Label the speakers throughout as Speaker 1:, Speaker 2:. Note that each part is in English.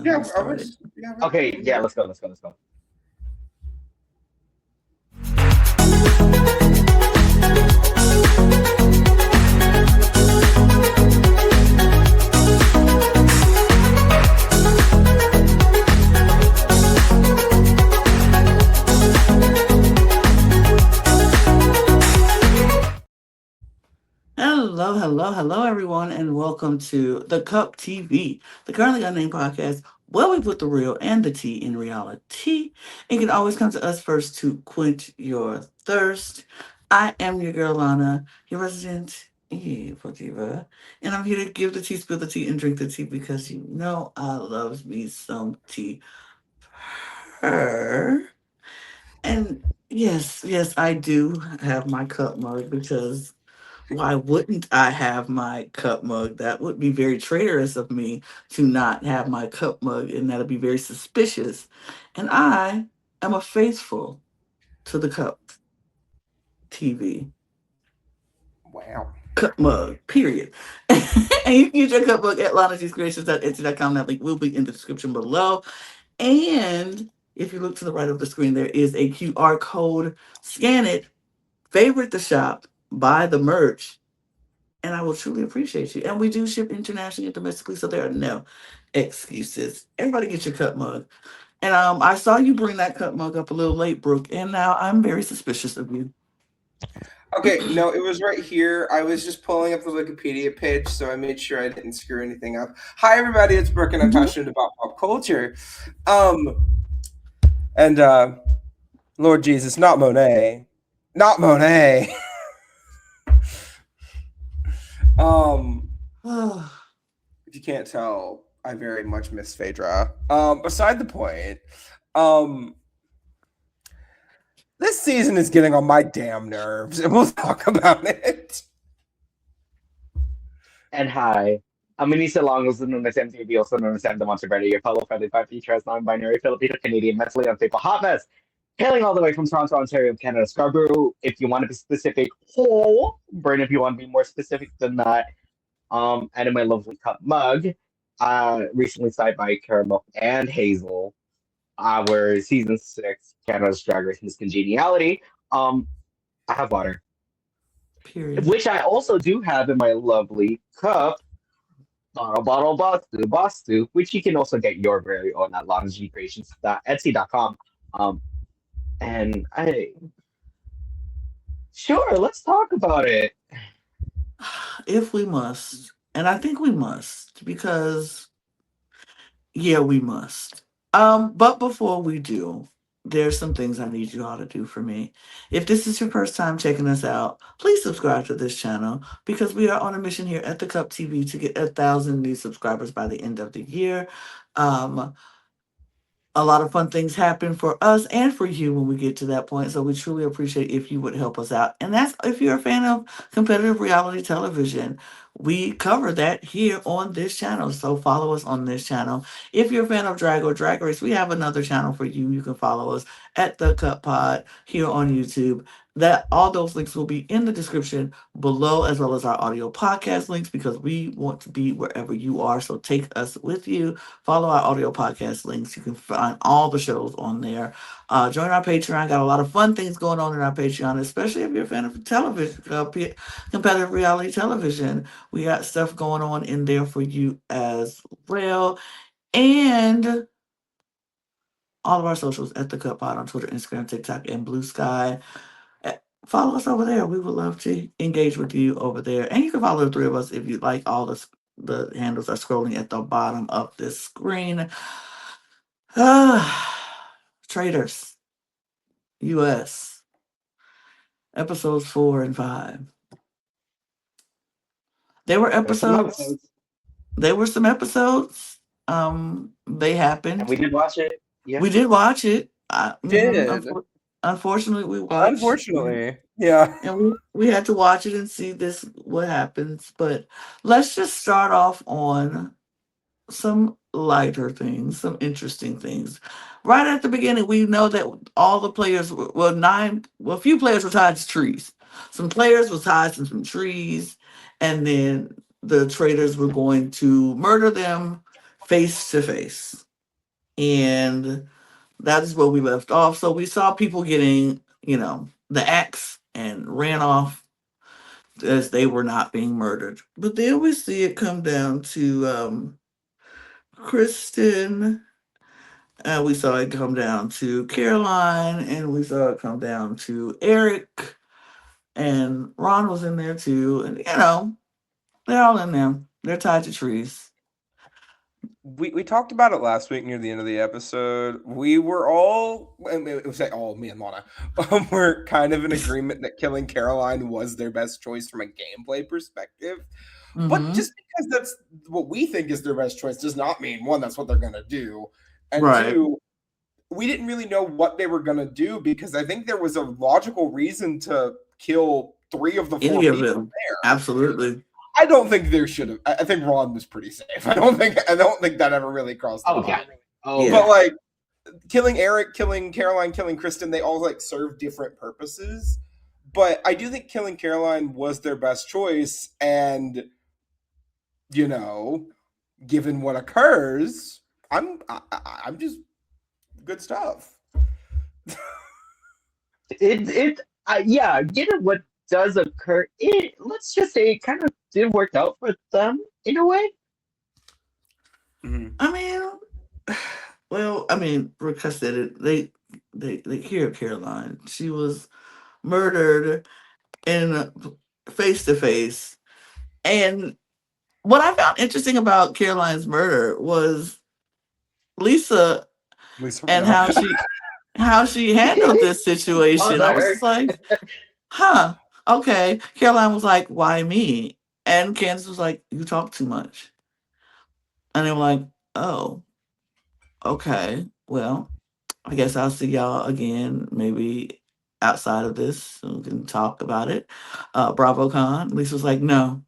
Speaker 1: Yeah, I
Speaker 2: started.
Speaker 1: was. Yeah,
Speaker 3: Okay, yeah, let's go, let's go, let's go.
Speaker 2: Hello, hello, hello, everyone, and welcome to the Cup TV, the Currently Unnamed Podcast, where we put the real and the tea in reality. You can always come to us first to quench your thirst. I am your girl, Lana, your resident evil diva, and I'm here to give the tea, spill the tea, and drink the tea because you know I love me some tea. Her. And yes, yes, I do have my cup mug because why wouldn't I have my cup mug? That would be very traitorous of me to not have my cup mug, and that'd be very suspicious. And I am a faithful to the cup TV
Speaker 1: wow.
Speaker 2: cup mug, period. And you can get your cup mug at lanascreations.etsy.com. That link will be in the description below. And if you look to the right of the screen, there is a QR code. Scan it, favorite the shop, buy the merch, and I will truly appreciate you. And we do ship internationally and domestically, so there are no excuses. Everybody get your cup mug. And I saw you bring that cup mug up a little late, Brooke, and now I'm very suspicious of you.
Speaker 1: Okay, no, it was right here. I was just pulling up the Wikipedia page, so I made sure I didn't screw anything up. Hi, everybody. It's Brooke, and I'm
Speaker 2: Mhm.
Speaker 1: passionate about pop culture. Um, and Lord Jesus, not Monet, not Monet. um, if you can't tell, I very much miss Phaedra. Beside the point. Um, this season is getting on my damn nerves, and we'll talk about it.
Speaker 3: And hi, I'm Aneesa Long, also known as MTV, also known as Sam the Monster Brady, your fellow friendly party trans non-binary Filipino Canadian mentally unstable hot mess, hailing all the way from Toronto, Ontario, Canada, Scarborough. If you want to be specific, whole burn. If you want to be more specific than that, and in my lovely cup mug, recently signed by Caramel and Hazel, where season 6 Canada's Drag Race Miss Congeniality. I have water,
Speaker 2: Period.
Speaker 3: which I also do have in my lovely cup. Bottle Bastu, which you can also get your very own at longecreations.etsy.com. And I sure, let's talk about it.
Speaker 2: If we must, and I think we must, because yeah, we must. But before we do, there's some things I need you all to do for me. If this is your first time checking us out, please subscribe to this channel because we are on a mission here at the Cup TV to get 1,000 new subscribers by the end of the year. Um, a lot of fun things happen for us and for you when we get to that point. So we truly appreciate if you would help us out. And that's if you're a fan of competitive reality television. We cover that here on this channel. So follow us on this channel. If you're a fan of drag or drag race, we have another channel for you. You can follow us at the Cut Pod here on YouTube. That all those links will be in the description below, as well as our audio podcast links, because we want to be wherever you are. So take us with you. Follow our audio podcast links. You can find all the shows on there. Join our Patreon. Got a lot of fun things going on in our Patreon, especially if you're a fan of television, competitive reality television. We got stuff going on in there for you as well. And all of our socials at the Cut Pod on Twitter, Instagram, TikTok, and Blue Sky. Follow us over there. We would love to engage with you over there. And you can follow the three of us if you like. All the handles are scrolling at the bottom of this screen. Traitors US episodes 4 and 5. There were
Speaker 3: There's some
Speaker 2: episodes.
Speaker 3: episodes,
Speaker 2: There were some episodes. They
Speaker 3: and we
Speaker 2: happened.
Speaker 3: did watch it. Yeah.
Speaker 2: We did watch it.
Speaker 1: Did
Speaker 2: Unfortunately, we watched.
Speaker 1: unfortunately, yeah.
Speaker 2: And we had to watch it and see this what happens. But let's just start off on some lighter things, some interesting things. Right at the beginning, we know that all the players a few players were tied to trees. Some players were tied to some trees, and then the traitors were going to murder them face to face. And that is where we left off. So we saw people getting, the axe and ran off as they were not being murdered. But then we see it come down to Kristen. We saw it come down to Caroline, and we saw it come down to Eric, and Ron was in there too. And they're all in there. They're tied to trees.
Speaker 1: We talked about it last week near the end of the episode. We were all, it was like all me and Lana, were kind of in agreement that killing Caroline was their best choice from a gameplay perspective. But
Speaker 2: Mhm.
Speaker 1: just because that's what we think is their best choice does not mean, one, that's what they're going to do. And
Speaker 2: Right.
Speaker 1: two, we didn't really know what they were going to do because I think there was a logical reason to kill 3 of the 4
Speaker 2: Any of
Speaker 1: people
Speaker 2: them.
Speaker 1: there.
Speaker 2: Absolutely.
Speaker 1: I don't think there should have. I think Ron was pretty safe. I don't think that ever really crossed the
Speaker 3: Oh,
Speaker 1: line.
Speaker 3: yeah. Oh,
Speaker 2: Yeah.
Speaker 1: But like killing Eric, killing Caroline, killing Kristen, they all like serve different purposes. But I do think killing Caroline was their best choice, and given what occurs, I'm just good stuff.
Speaker 3: Yeah, given what does occur, let's just say it kind of did work out for them in a way.
Speaker 1: Mhm.
Speaker 2: I mean, Brooke has said it. They killed Caroline. She was murdered in face to face. And what I found interesting about Caroline's murder was Lisa
Speaker 1: Lisa
Speaker 2: and
Speaker 1: Rinna.
Speaker 2: how she handled this situation. I was
Speaker 3: Mother.
Speaker 2: just like, huh, okay. Caroline was like, why me? And Candace was like, you talk too much. And they were like, oh, okay. Well, I guess I'll see y'all again, maybe outside of this, so we can talk about it. BravoCon. Lisa was like, no,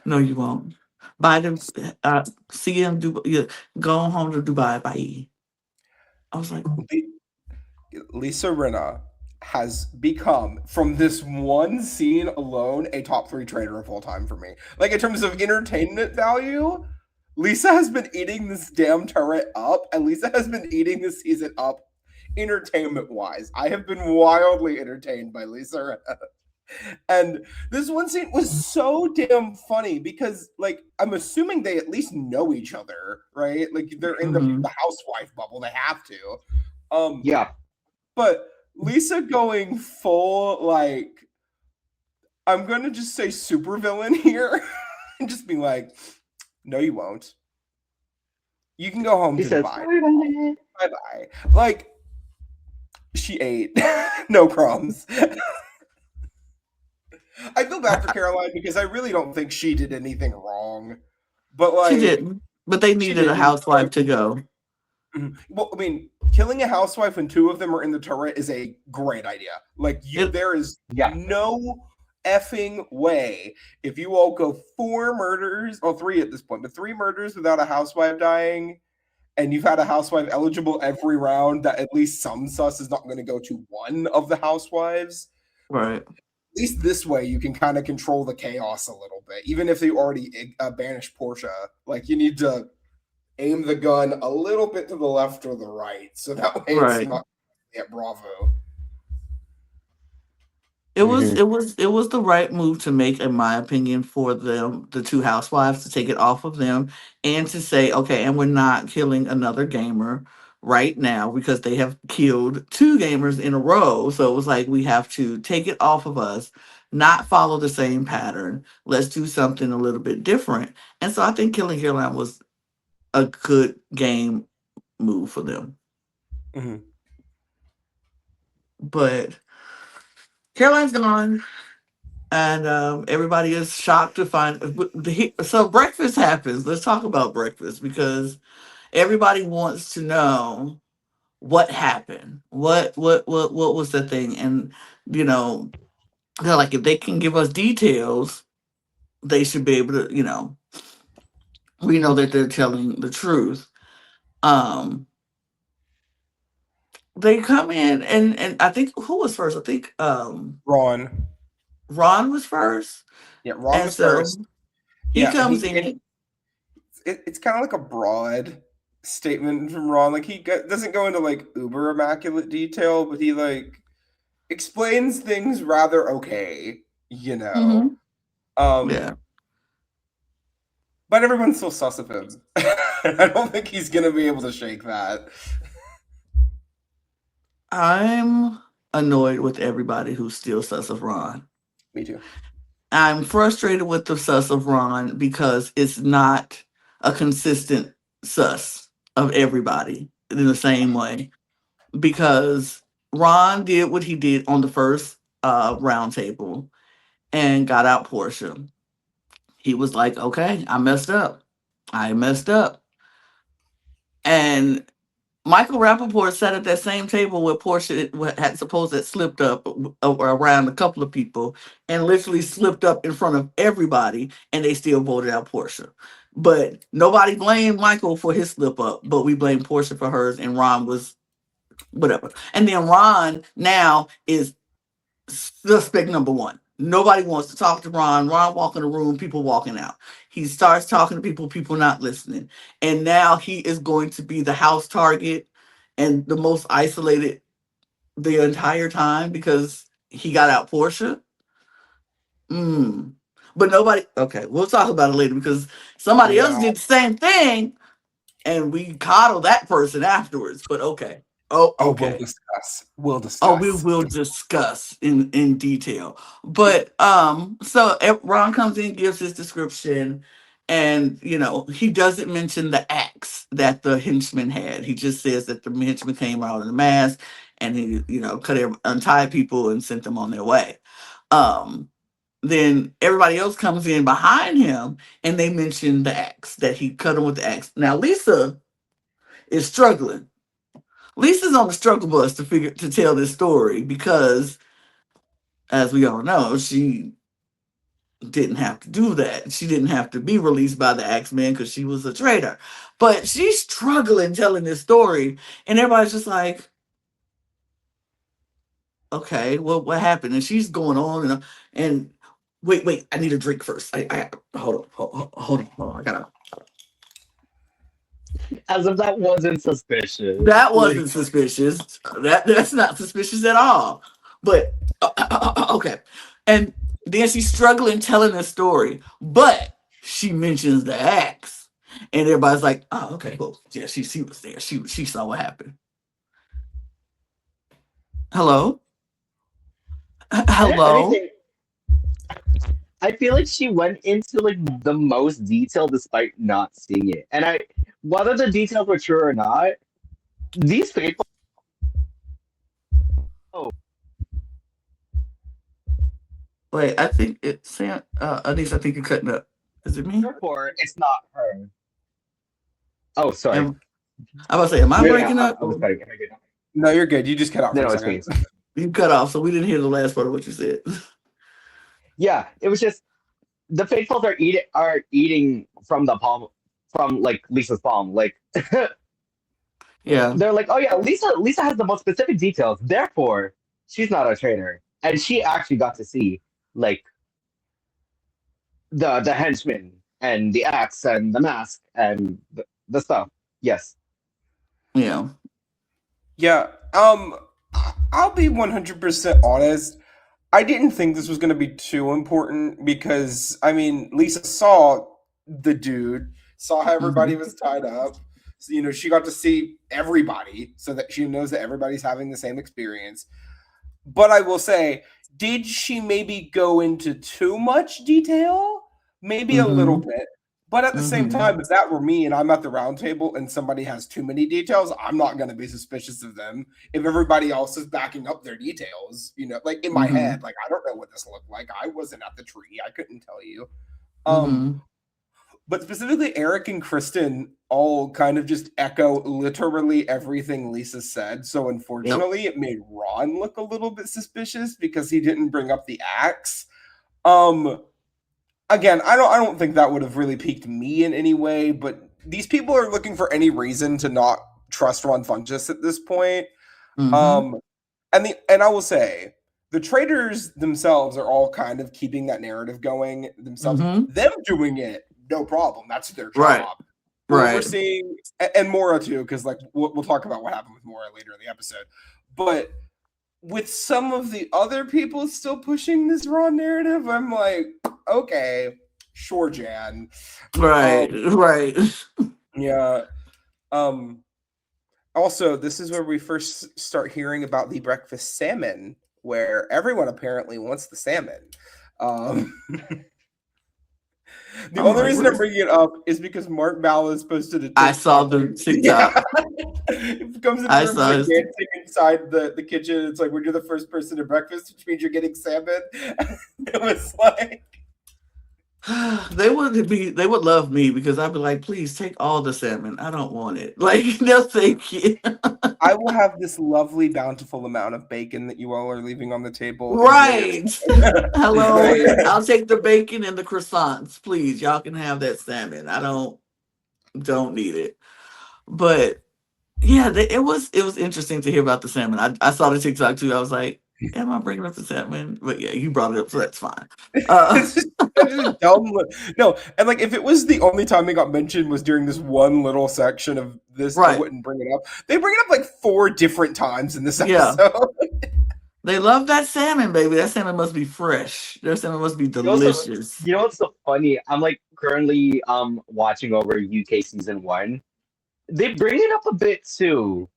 Speaker 2: you won't. Bye to see you in Dubai. Yeah, go home to Dubai. Bye. I was like,
Speaker 1: Lisa Rinna has become, from this one scene alone, a top 3 trader of all time for me. Like, in terms of entertainment value, Lisa has been eating this damn turret up, and Lisa has been eating this season up entertainment-wise. I have been wildly entertained by Lisa Rinna. And this one scene was so damn funny because, like, I'm assuming they at least know each other, right? Like, they're in the housewife bubble. They have to.
Speaker 3: Yeah.
Speaker 1: But Lisa going full, like, I'm going to just say supervillain here and just be like, no, you won't. You can go home
Speaker 3: He
Speaker 1: to
Speaker 3: says,
Speaker 1: Dubai. Bye-bye. Like, she ate. No crumbs. I feel bad for Caroline because I really don't think she did anything wrong. But, like,
Speaker 2: she didn't. But they needed a housewife to go.
Speaker 1: Well, I mean, killing a housewife when 2 of them are in the turret is a great idea. Like, there is no effing way if you all go 4 murders, or 3 at this point, but 3 murders without a housewife dying, and you've had a housewife eligible every round, that at least some sus is not going to go to one of the housewives.
Speaker 2: Right.
Speaker 1: At least this way, you can kind of control the chaos a little bit. Even if they already banished Portia, like, you need to aim the gun a little bit to the left or the right, so that way it's not at Bravo.
Speaker 2: It was the right move to make, in my opinion, for the 2 housewives, to take it off of them and to say, okay, and we're not killing another gamer right now because they have killed 2 gamers in a row. So it was like, we have to take it off of us, not follow the same pattern. Let's do something a little bit different. And so I think killing Caroline was a good game move for them.
Speaker 1: Mm-hmm.
Speaker 2: But Caroline's gone, and everybody is shocked to find. So breakfast happens. Let's talk about breakfast because everybody wants to know what happened. What was the thing? And they're like, if they can give us details, they should be able to. We know that they're telling the truth. They come in, and I think, who was first? I think
Speaker 1: Ron
Speaker 2: was first.
Speaker 1: Yeah, Ron
Speaker 2: And
Speaker 1: was
Speaker 2: so
Speaker 1: first.
Speaker 2: he comes in.
Speaker 1: It's kind of like a broad statement from Ron. Like, he doesn't go into like uber immaculate detail, but he like explains things rather okay, you know.
Speaker 2: Yeah.
Speaker 1: But everyone's still sus of him. I don't think he's gonna be able to shake that.
Speaker 2: I'm annoyed with everybody who's still sus of Ron.
Speaker 1: Me too.
Speaker 2: I'm frustrated with the sus of Ron because it's not a consistent sus of everybody in the same way. Because Ron did what he did on the first roundtable and got out Portia. He was like, okay, I messed up. And Michael Rappaport sat at that same table where Portia had supposed had slipped up around a couple of people and literally slipped up in front of everybody, and they still voted out Portia. But nobody blamed Michael for his slip up, but we blamed Portia for hers, and Ron was whatever. And then Ron now is suspect number one. Nobody wants to talk to Ron. Ron walk in the room, people walking out. He starts talking to people, people not listening. And now he is going to be the house target and the most isolated the entire time because he got out Portia. But nobody, okay, we'll talk about it later because somebody else did the same thing and we coddle that person afterwards. But okay. Oh, okay.
Speaker 1: We'll discuss.
Speaker 2: Oh, we will discuss in detail. But so Ron comes in, gives his description, and you know, he doesn't mention the axe that the henchman had. He just says that the henchman came out in a mask and he, you know, untied people and sent them on their way. Then everybody else comes in behind him and they mention the axe, that he cut him with the axe. Now Lisa is struggling. Lisa's on the struggle bus to tell this story because, as we all know, she didn't have to do that. She didn't have to be released by the Axeman because she was a traitor. But she's struggling telling this story, and everybody's just like, "Okay, well, what happened?" And she's going on and wait, I need a drink first. I hold on, I gotta.
Speaker 3: As if that wasn't suspicious.
Speaker 2: That wasn't suspicious. That's not suspicious at all. But okay. And then she's struggling telling the story, but she mentions the axe, and everybody's like, "Oh, okay, well, yeah, she was there. She saw what happened." Hello. Hello.
Speaker 3: I feel like she went into like the most detail despite not seeing it. And whether the details were true or not, these faithful. Oh,
Speaker 2: Wait, I think it's Sam. Aneesa, I think you're cutting up. Is it me?
Speaker 3: therefore, it's not her. Oh, sorry.
Speaker 2: I'm about to say, am I breaking up?
Speaker 3: I was cutting. Am I good now?
Speaker 1: No, you're good. You just cut off.
Speaker 3: No,
Speaker 1: for a
Speaker 3: it's me.
Speaker 1: second.
Speaker 2: You cut off, so we didn't hear the last part of what you said.
Speaker 3: Yeah, it was just the faithfuls are eating from the palm, from like Lisa's palm. Like,
Speaker 2: Yeah.
Speaker 3: they're like, oh yeah, Lisa has the most specific details. Therefore, she's not a traitor, and she actually got to see like the henchman and the axe and the mask and the stuff. Yes.
Speaker 2: Yeah.
Speaker 1: Yeah. I'll be 100% honest. I didn't think this was going to be too important because, I mean, Lisa saw the dude, saw how everybody was tied up. So, you know, she got to see everybody so that she knows that everybody's having the same experience. But I will say, did she maybe go into too much detail? Maybe a little bit. But at the same time, if that were me and I'm at the round table and somebody has too many details, I'm not going to be suspicious of them if everybody else is backing up their details. You know, like in my head, like, I don't know what this looked like. I wasn't at the tree. I couldn't tell you. But specifically, Eric and Kristen all kind of just echo literally everything Lisa said. So unfortunately, it made Ron look a little bit suspicious because he didn't bring up the axe. Again, I don't think that would have really piqued me in any way, but these people are looking for any reason to not trust Ron Funches at this point. And I will say, the traitors themselves are all kind of keeping that narrative going themselves. Them doing it, no problem. That's their job. what we're
Speaker 2: Right.
Speaker 1: seeing, and Mora too, because like we'll talk about what happened with Mora later in the episode. But with some of the other people still pushing this Ron narrative, I'm like, okay, sure, Jan.
Speaker 2: Right. Right.
Speaker 1: Yeah. Also, this is where we first start hearing about the breakfast salmon, where everyone apparently wants the salmon. The
Speaker 2: I'm
Speaker 1: only
Speaker 2: like,
Speaker 1: reason I'm bringing it up is because Mark Ballas posted a TikTok.
Speaker 2: I saw the TikTok.
Speaker 1: Yeah. It comes in
Speaker 2: I
Speaker 1: rooms
Speaker 2: saw
Speaker 1: like
Speaker 2: his-
Speaker 1: dancing inside the kitchen. It's like, when you're the first person to breakfast, which means you're getting salmon. It was like,
Speaker 2: they would love me because I'd be like, please take all the salmon. I don't want it. Like, no, thank you.
Speaker 1: I will have this lovely, bountiful amount of bacon that you all are leaving on the table.
Speaker 2: Right. Hello.
Speaker 1: Right.
Speaker 2: I'll take the bacon and the croissants, please. Y'all can have that salmon. I don't need it. But yeah, it was interesting to hear about the salmon. I saw the TikTok too. I was like, am I bringing up the salmon? But yeah, you brought it up, so that's fine.
Speaker 1: It's just dumb. No, and like if it was the only time it got mentioned was during this one little section of this, I
Speaker 2: Right.
Speaker 1: wouldn't bring it up. They bring it up like 4 different times in this
Speaker 2: Yeah.
Speaker 1: episode.
Speaker 2: They love that salmon, baby. That salmon must be fresh. Their salmon must be delicious.
Speaker 3: You know what's so funny? I'm like currently watching over UK season 1. They bring it up a bit too.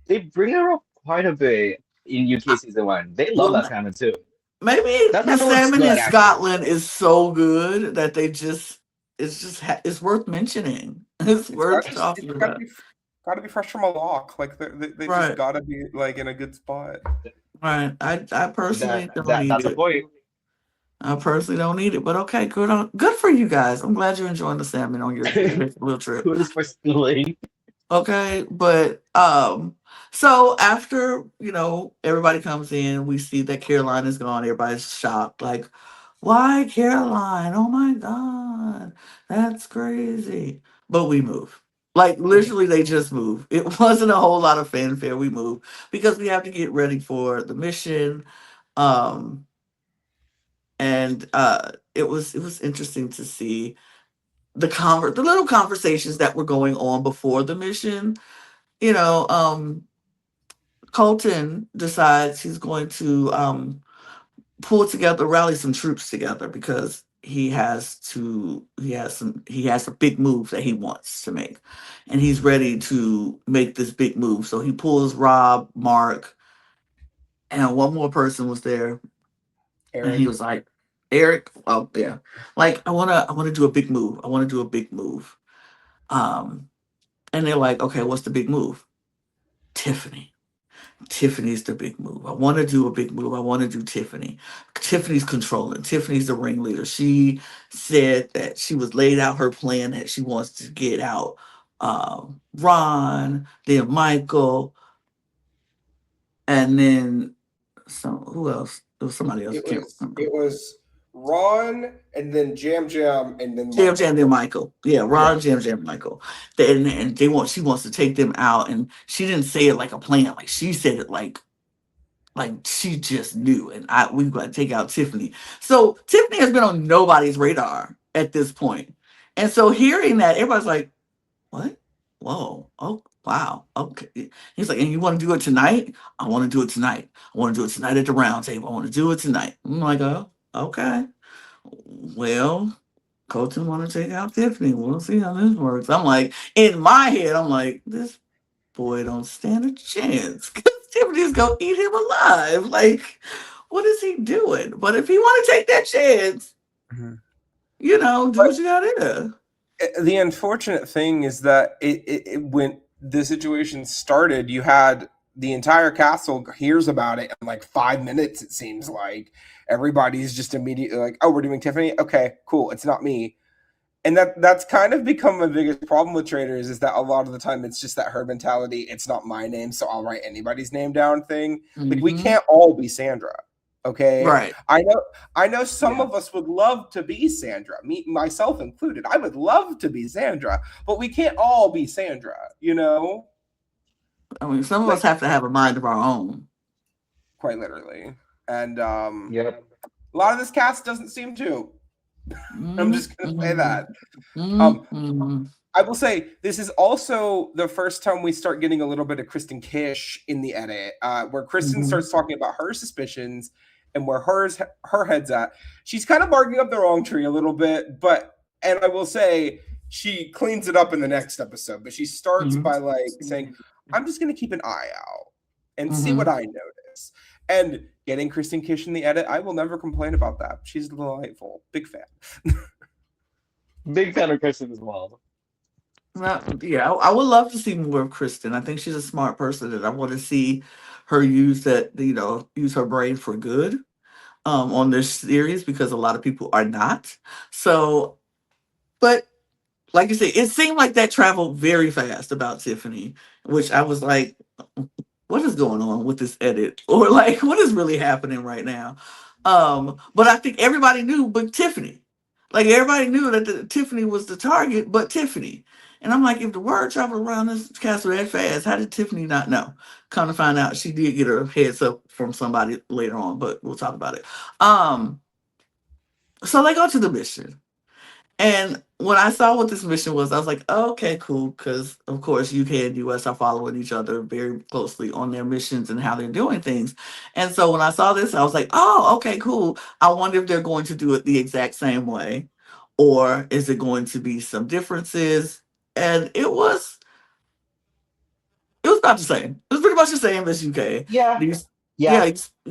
Speaker 3: They bring it up quite a bit in UK season 1. They love
Speaker 2: Well,
Speaker 3: that salmon too.
Speaker 2: maybe
Speaker 3: That
Speaker 2: the
Speaker 3: salmon looks
Speaker 2: salmon
Speaker 3: good,
Speaker 2: in
Speaker 3: actually.
Speaker 2: Scotland is so good that it's worth mentioning. It's worth talking about.
Speaker 1: Gotta be fresh from a lock. Like they
Speaker 2: Right.
Speaker 1: just gotta be like in a good spot.
Speaker 2: Right. I personally don't need
Speaker 3: That's a
Speaker 2: it.
Speaker 3: point.
Speaker 2: I personally don't need it, but okay, good for you guys. I'm glad you're enjoying the salmon on your little trip.
Speaker 3: Kudos for stealing.
Speaker 2: Okay, but so after everybody comes in, we see that Caroline is gone. Everybody's shocked, like, why Caroline? Oh my god, that's crazy. But we move. Like literally, they just move. It wasn't a whole lot of fanfare. We move because we have to get ready for the mission. Um, and it was interesting to see the little conversations that were going on before the mission. Colton decides he's going to rally some troops together because he has a big move that he wants to make, and he's ready to make this big move. So he pulls Rob, Mark, and one more person was there.
Speaker 1: Eric.
Speaker 2: And he was like, Eric, oh yeah, like I wanna do a big move. I want to do a big move. And they're like, okay, what's the big move? Tiffany. Tiffany's the big move. I want to do a big move. I want to do Tiffany. Tiffany's controlling. Tiffany's the ringleader. She said that she was laid out her plan that she wants to get out Ron, then Michael, and then who else? There was somebody else.
Speaker 1: It was Ron, and then Jam, and then
Speaker 2: Jam, then Michael. Yeah, Ron, Jam, Michael. And she wants to take them out, and she didn't say it like a plan. Like she said it like she just knew. And we got to take out Tiffany. So Tiffany has been on nobody's radar at this point. And so hearing that, everybody's like, what? Whoa. Oh, wow. Okay. He's like, and you want to do it tonight? I want to do it tonight. I want to do it tonight at the round table. I want to do it tonight. I'm like, oh, okay. Well, Colton want to take out Tiffany. We'll see how this works. I'm like, in my head, I'm like, this boy don't stand a chance. Because Tiffany's going to eat him alive. Like, what is he doing? But if he want to take that chance, do what you got to do.
Speaker 1: The unfortunate thing is that when the situation started, you had the entire castle hears about it in like 5 minutes. It seems like everybody's just immediately like, "Oh, we're doing Tiffany. Okay, cool. It's not me." And that's kind of become my biggest problem with Traitors is that a lot of the time it's just that her mentality. It's not my name, so I'll write anybody's name down thing.
Speaker 2: Mm-hmm.
Speaker 1: Like we can't all be Sandra. Okay.
Speaker 2: Right.
Speaker 1: I know some of us would love to be Sandra, me myself included. I would love to be Sandra, but we can't all be Sandra,
Speaker 2: I mean, some of us have to have a mind of our own.
Speaker 1: Quite literally. And
Speaker 3: Yep.
Speaker 1: a lot of this cast doesn't seem to. I'm just gonna say that. I will say this is also the first time we start getting a little bit of Kristen Kish in the edit, where Kristen starts talking about her suspicions and where her head's at. She's kind of barking up the wrong tree a little bit, and I will say she cleans it up in the next episode. But she starts by saying, "I'm just going to keep an eye out and see what I notice." And getting Kristen Kish in the edit, I will never complain about that. She's delightful. Big fan.
Speaker 3: Big fan of Kristen as well.
Speaker 2: Yeah, I would love to see more of Kristen. I think she's a smart person, and I want to see her use her brain for good on this series, because a lot of people are not. So, but like you said, it seemed like that traveled very fast about Tiffany, which I was like, what is going on with this edit? Or like, what is really happening right now? But I think everybody knew but Tiffany. Like, everybody knew that Tiffany was the target, but Tiffany. And I'm like, if the word traveled around this castle that fast, how did Tiffany not know? Come to find out, she did get her heads up from somebody later on, but we'll talk about it. So they go to the mission. And when I saw what this mission was, I was like, oh, okay, cool. Because, of course, UK and US are following each other very closely on their missions and how they're doing things. And so when I saw this, I was like, oh, okay, cool. I wonder if they're going to do it the exact same way, or is it going to be some differences? And it was about the same. It was pretty much the same as UK.
Speaker 3: Yeah.
Speaker 2: You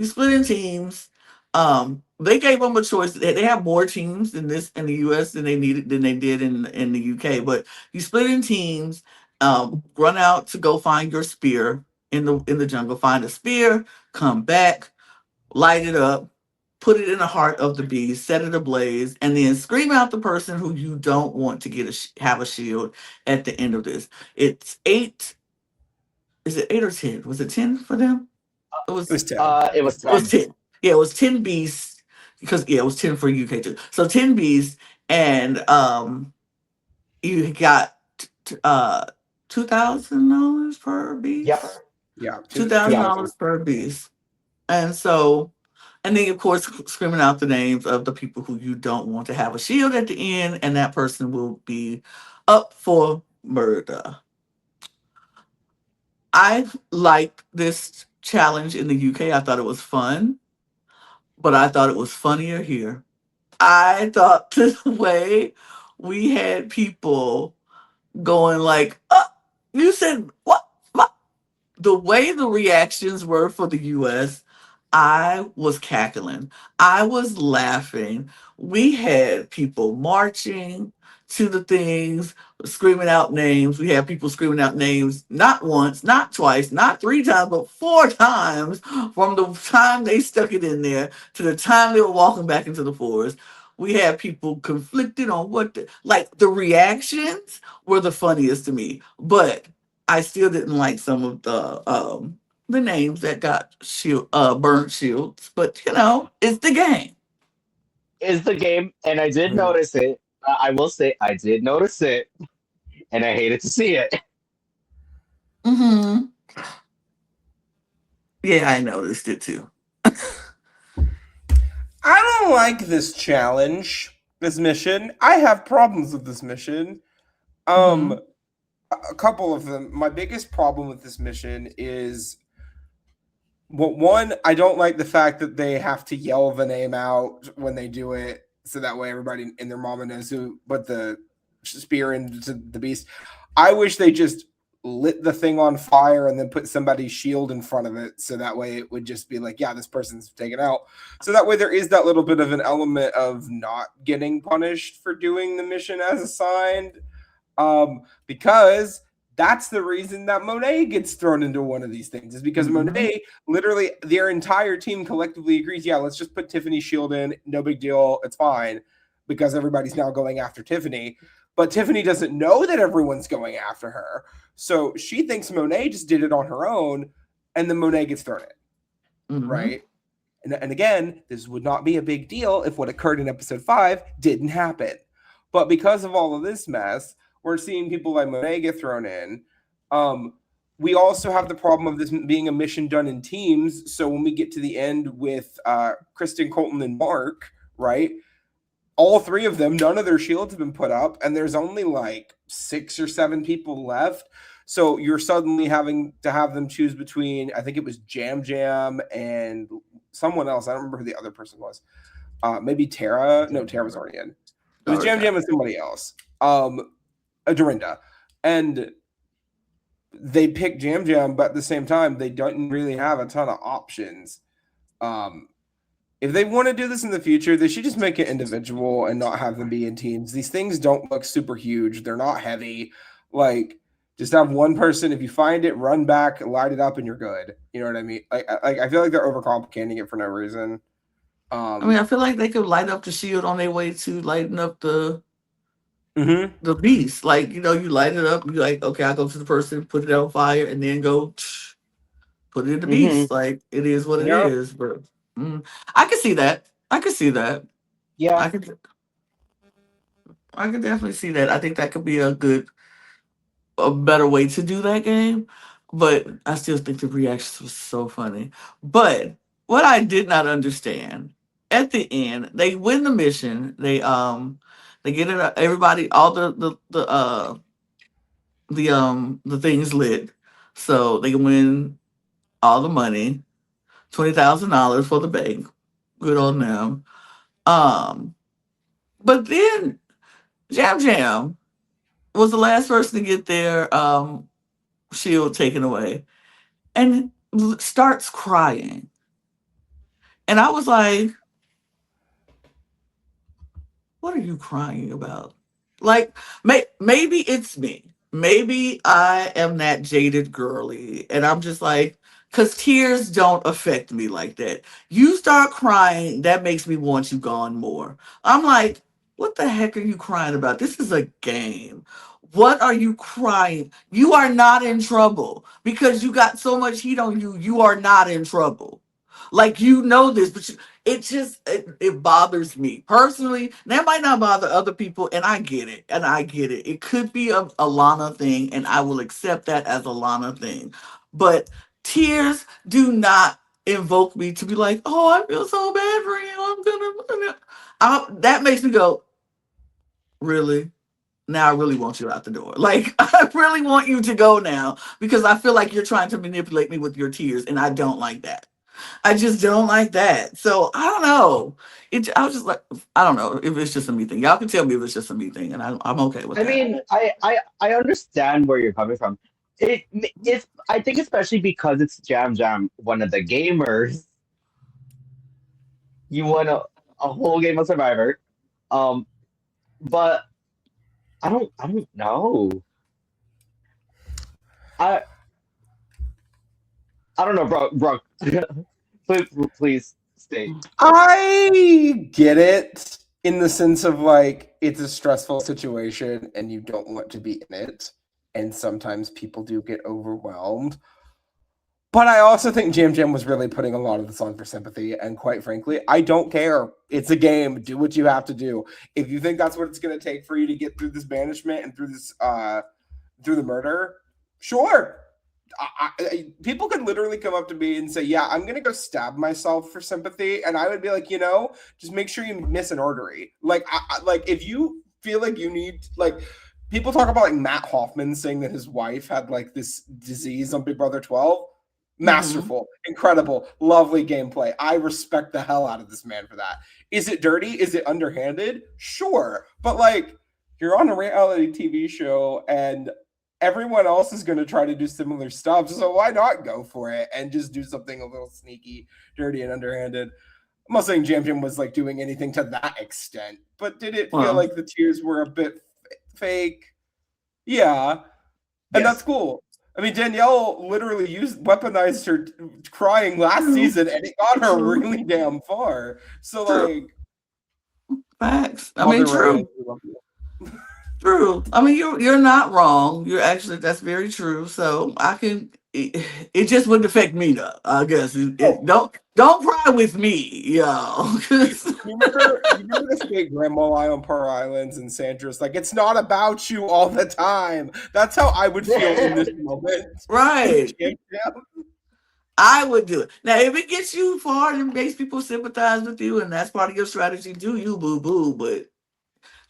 Speaker 2: split in teams. They gave them a choice. They have more teams in the US than they did in the UK. But you split in teams, run out to go find your spear in the jungle, find a spear, come back, light it up, put it in the heart of the beast, set it ablaze, and then scream out the person who you don't want to have a shield at the end of this. It's 8. Is it 8 or 10? Was it 10 for them?
Speaker 1: It was 10.
Speaker 3: It was 10.
Speaker 2: It was 10. Yeah, it was 10 beasts, because it was 10 for UK too. So 10 beasts, and you got $2,000 per beast.
Speaker 3: Yep.
Speaker 1: Yeah,
Speaker 2: $2,000 per beast. And so, and then of course screaming out the names of the people who you don't want to have a shield at the end, and that person will be up for murder. I liked this challenge in the UK. I thought it was fun, but I thought it was funnier here. I thought the way we had people going like, you said what? The way the reactions were for the US, I was cackling. I was laughing. We had people marching to the things, screaming out names. We had people screaming out names not once, not twice, not 3 times, but 4 times, from the time they stuck it in there to the time they were walking back into the forest. We had people conflicted on the reactions were the funniest to me, but I still didn't like some of the names that got burnt shields. But it's the game.
Speaker 3: It's the game, and I did notice it. I will say I did notice it, and I hated to see it.
Speaker 2: Mm-hmm. Yeah, I noticed it too.
Speaker 1: I don't like this challenge, this mission. I have problems with this mission. A couple of them. My biggest problem with this mission is, one, I don't like the fact that they have to yell the name out when they do it, so that way everybody and their mama knows who put the spear into the beast. I wish they just lit the thing on fire and then put somebody's shield in front of it, so that way it would just be like, yeah, this person's taken out. So that way there is that little bit of an element of not getting punished for doing the mission as assigned, because that's the reason that Monet gets thrown into one of these things, is because Monet, literally their entire team collectively agrees, yeah, let's just put Tiffany's shield in, no big deal, it's fine, because everybody's now going after Tiffany. But Tiffany doesn't know that everyone's going after her. So she thinks Monet just did it on her own, and then Monet gets thrown in, right? And again, this would not be a big deal if what occurred in episode 5 didn't happen. But because of all of this mess, we're seeing people like Monet get thrown in. We also have the problem of this being a mission done in teams. So when we get to the end with Kristen, Colton, and Mark, right? all 3 of them, none of their shields have been put up, and there's only like 6 or 7 people left. So you're suddenly having to have them choose between, I think it was Jam Jam and someone else. I don't remember who the other person was. Maybe Tara. No, Tara was already in. It was Jam Jam and somebody else. Dorinda. And they picked Jam Jam, but at the same time, they don't really have a ton of options. If they want to do this in the future, they should just make it individual and not have them be in teams. These things don't look super huge. They're not heavy. Like, just have one person. If you find it, run back, light it up, and you're good. You know what I mean? Like I feel like they're overcomplicating it for no reason.
Speaker 2: I mean, I feel like they could light up the shield on their way to lighting up the beast. Like, you light it up. You're like, okay, I go to the person, put it on fire, and then go put it in the beast. Like, it is what it is. But I can see that.
Speaker 3: Yeah.
Speaker 2: I could definitely see that. I think that could be a better way to do that game. But I still think the reactions was so funny. But what I did not understand, at the end, they win the mission. They get it. Everybody, all the things lit, so they can win all the money, $20,000 for the bank. Good on them. But then Jam Jam was the last person to get their shield taken away, and starts crying. And I was like, what are you crying about? Like, maybe it's me. Maybe I am that jaded girly. And I'm just like, because tears don't affect me like that. You start crying, that makes me want you gone more. I'm like, what the heck are you crying about? This is a game. What are you crying? You are not in trouble because you got so much heat on you. You are not in trouble. Like, this, but it bothers me personally. That might not bother other people, and I get it. It could be a Lana thing, and I will accept that as a Lana thing. But tears do not invoke me to be like, oh, I feel so bad for you. That makes me go, really? Now I really want you out the door. Like, I really want you to go now because I feel like you're trying to manipulate me with your tears, and I don't like that. I just don't like that. So I don't know. I was just like, I don't know if it's just a me thing. Y'all can tell me if it's just a me thing, and I'm okay with that.
Speaker 3: I mean, I understand where you're coming from. It's I think especially because it's Jam Jam, one of the gamers. You won a whole game of Survivor, but I don't know. I don't know, Brook. please stay.
Speaker 1: I get it in the sense of like it's a stressful situation and you don't want to be in it, and sometimes people do get overwhelmed. But I also think Jam Jam was really putting a lot of this on for sympathy, and quite frankly, I don't care. It's a game. Do what you have to do. If you think that's what it's going to take for you to get through this banishment and through this through the murder, sure. People could literally come up to me and say, yeah, I'm going to go stab myself for sympathy. And I would be like, just make sure you miss an artery. Like, like if you feel like you need, like, people talk about like Matt Hoffman saying that his wife had like this disease on Big Brother 12. Masterful, incredible, lovely gameplay. I respect the hell out of this man for that. Is it dirty? Is it underhanded? Sure. But like, you're on a reality TV show and everyone else is going to try to do similar stuff. So why not go for it and just do something a little sneaky, dirty, and underhanded? I'm not saying Jam Jam was like doing anything to that extent, but did it feel like the tears were a bit fake? Yeah. And that's cool. I mean, Danielle literally weaponized her crying last season, and it got her really damn far. So, like,
Speaker 2: facts. I mean, true. True. I mean, you're not wrong. That's very true. So I can. It just wouldn't affect me, though. I guess. Don't cry with me, y'all.
Speaker 1: you remember this great grandma lie on Pearl Islands and Sandra's like, it's not about you all the time. That's how I would feel in this moment.
Speaker 2: Right. I would do it. Now, if it gets you far and makes people sympathize with you, and that's part of your strategy, do you, boo boo? But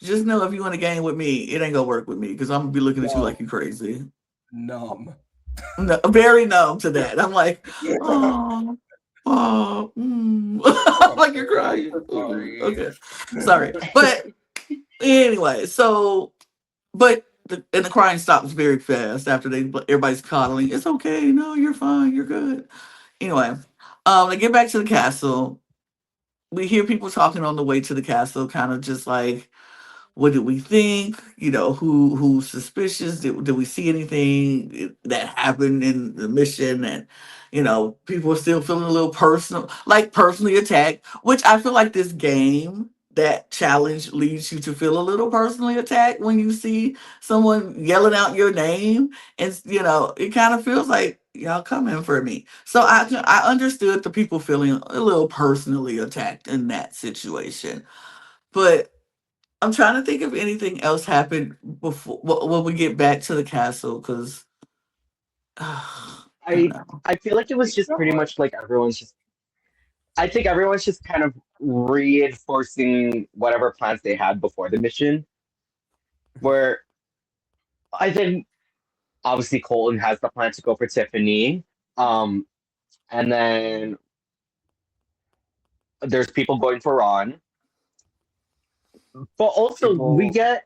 Speaker 2: just know if you want to game with me, it ain't gonna work with me because I'm gonna be looking at you like you crazy.
Speaker 1: Numb.
Speaker 2: No, very numb to that. I'm like, oh, I'm like you're crying.
Speaker 1: Sorry.
Speaker 2: Okay, sorry, but anyway, so and the crying stops very fast after everybody's coddling. It's okay. No, you're fine. You're good. Anyway, to get back to the castle, we hear people talking on the way to the castle, kind of just like, what did we think? Who's suspicious? Did we see anything that happened in the mission? And people are still feeling a little personal, like personally attacked. Which I feel like this game, that challenge leads you to feel a little personally attacked when you see someone yelling out your name, and it kind of feels like y'all coming for me. So I understood the people feeling a little personally attacked in that situation, but I'm trying to think if anything else happened before when we get back to the castle, because I don't
Speaker 3: I
Speaker 2: know.
Speaker 3: I feel like it was just pretty much like everyone's just. I think everyone's just kind of reinforcing whatever plans they had before the mission. Where I think obviously Colton has the plan to go for Tiffany, and then there's people going for Ron, but also we
Speaker 1: People
Speaker 3: get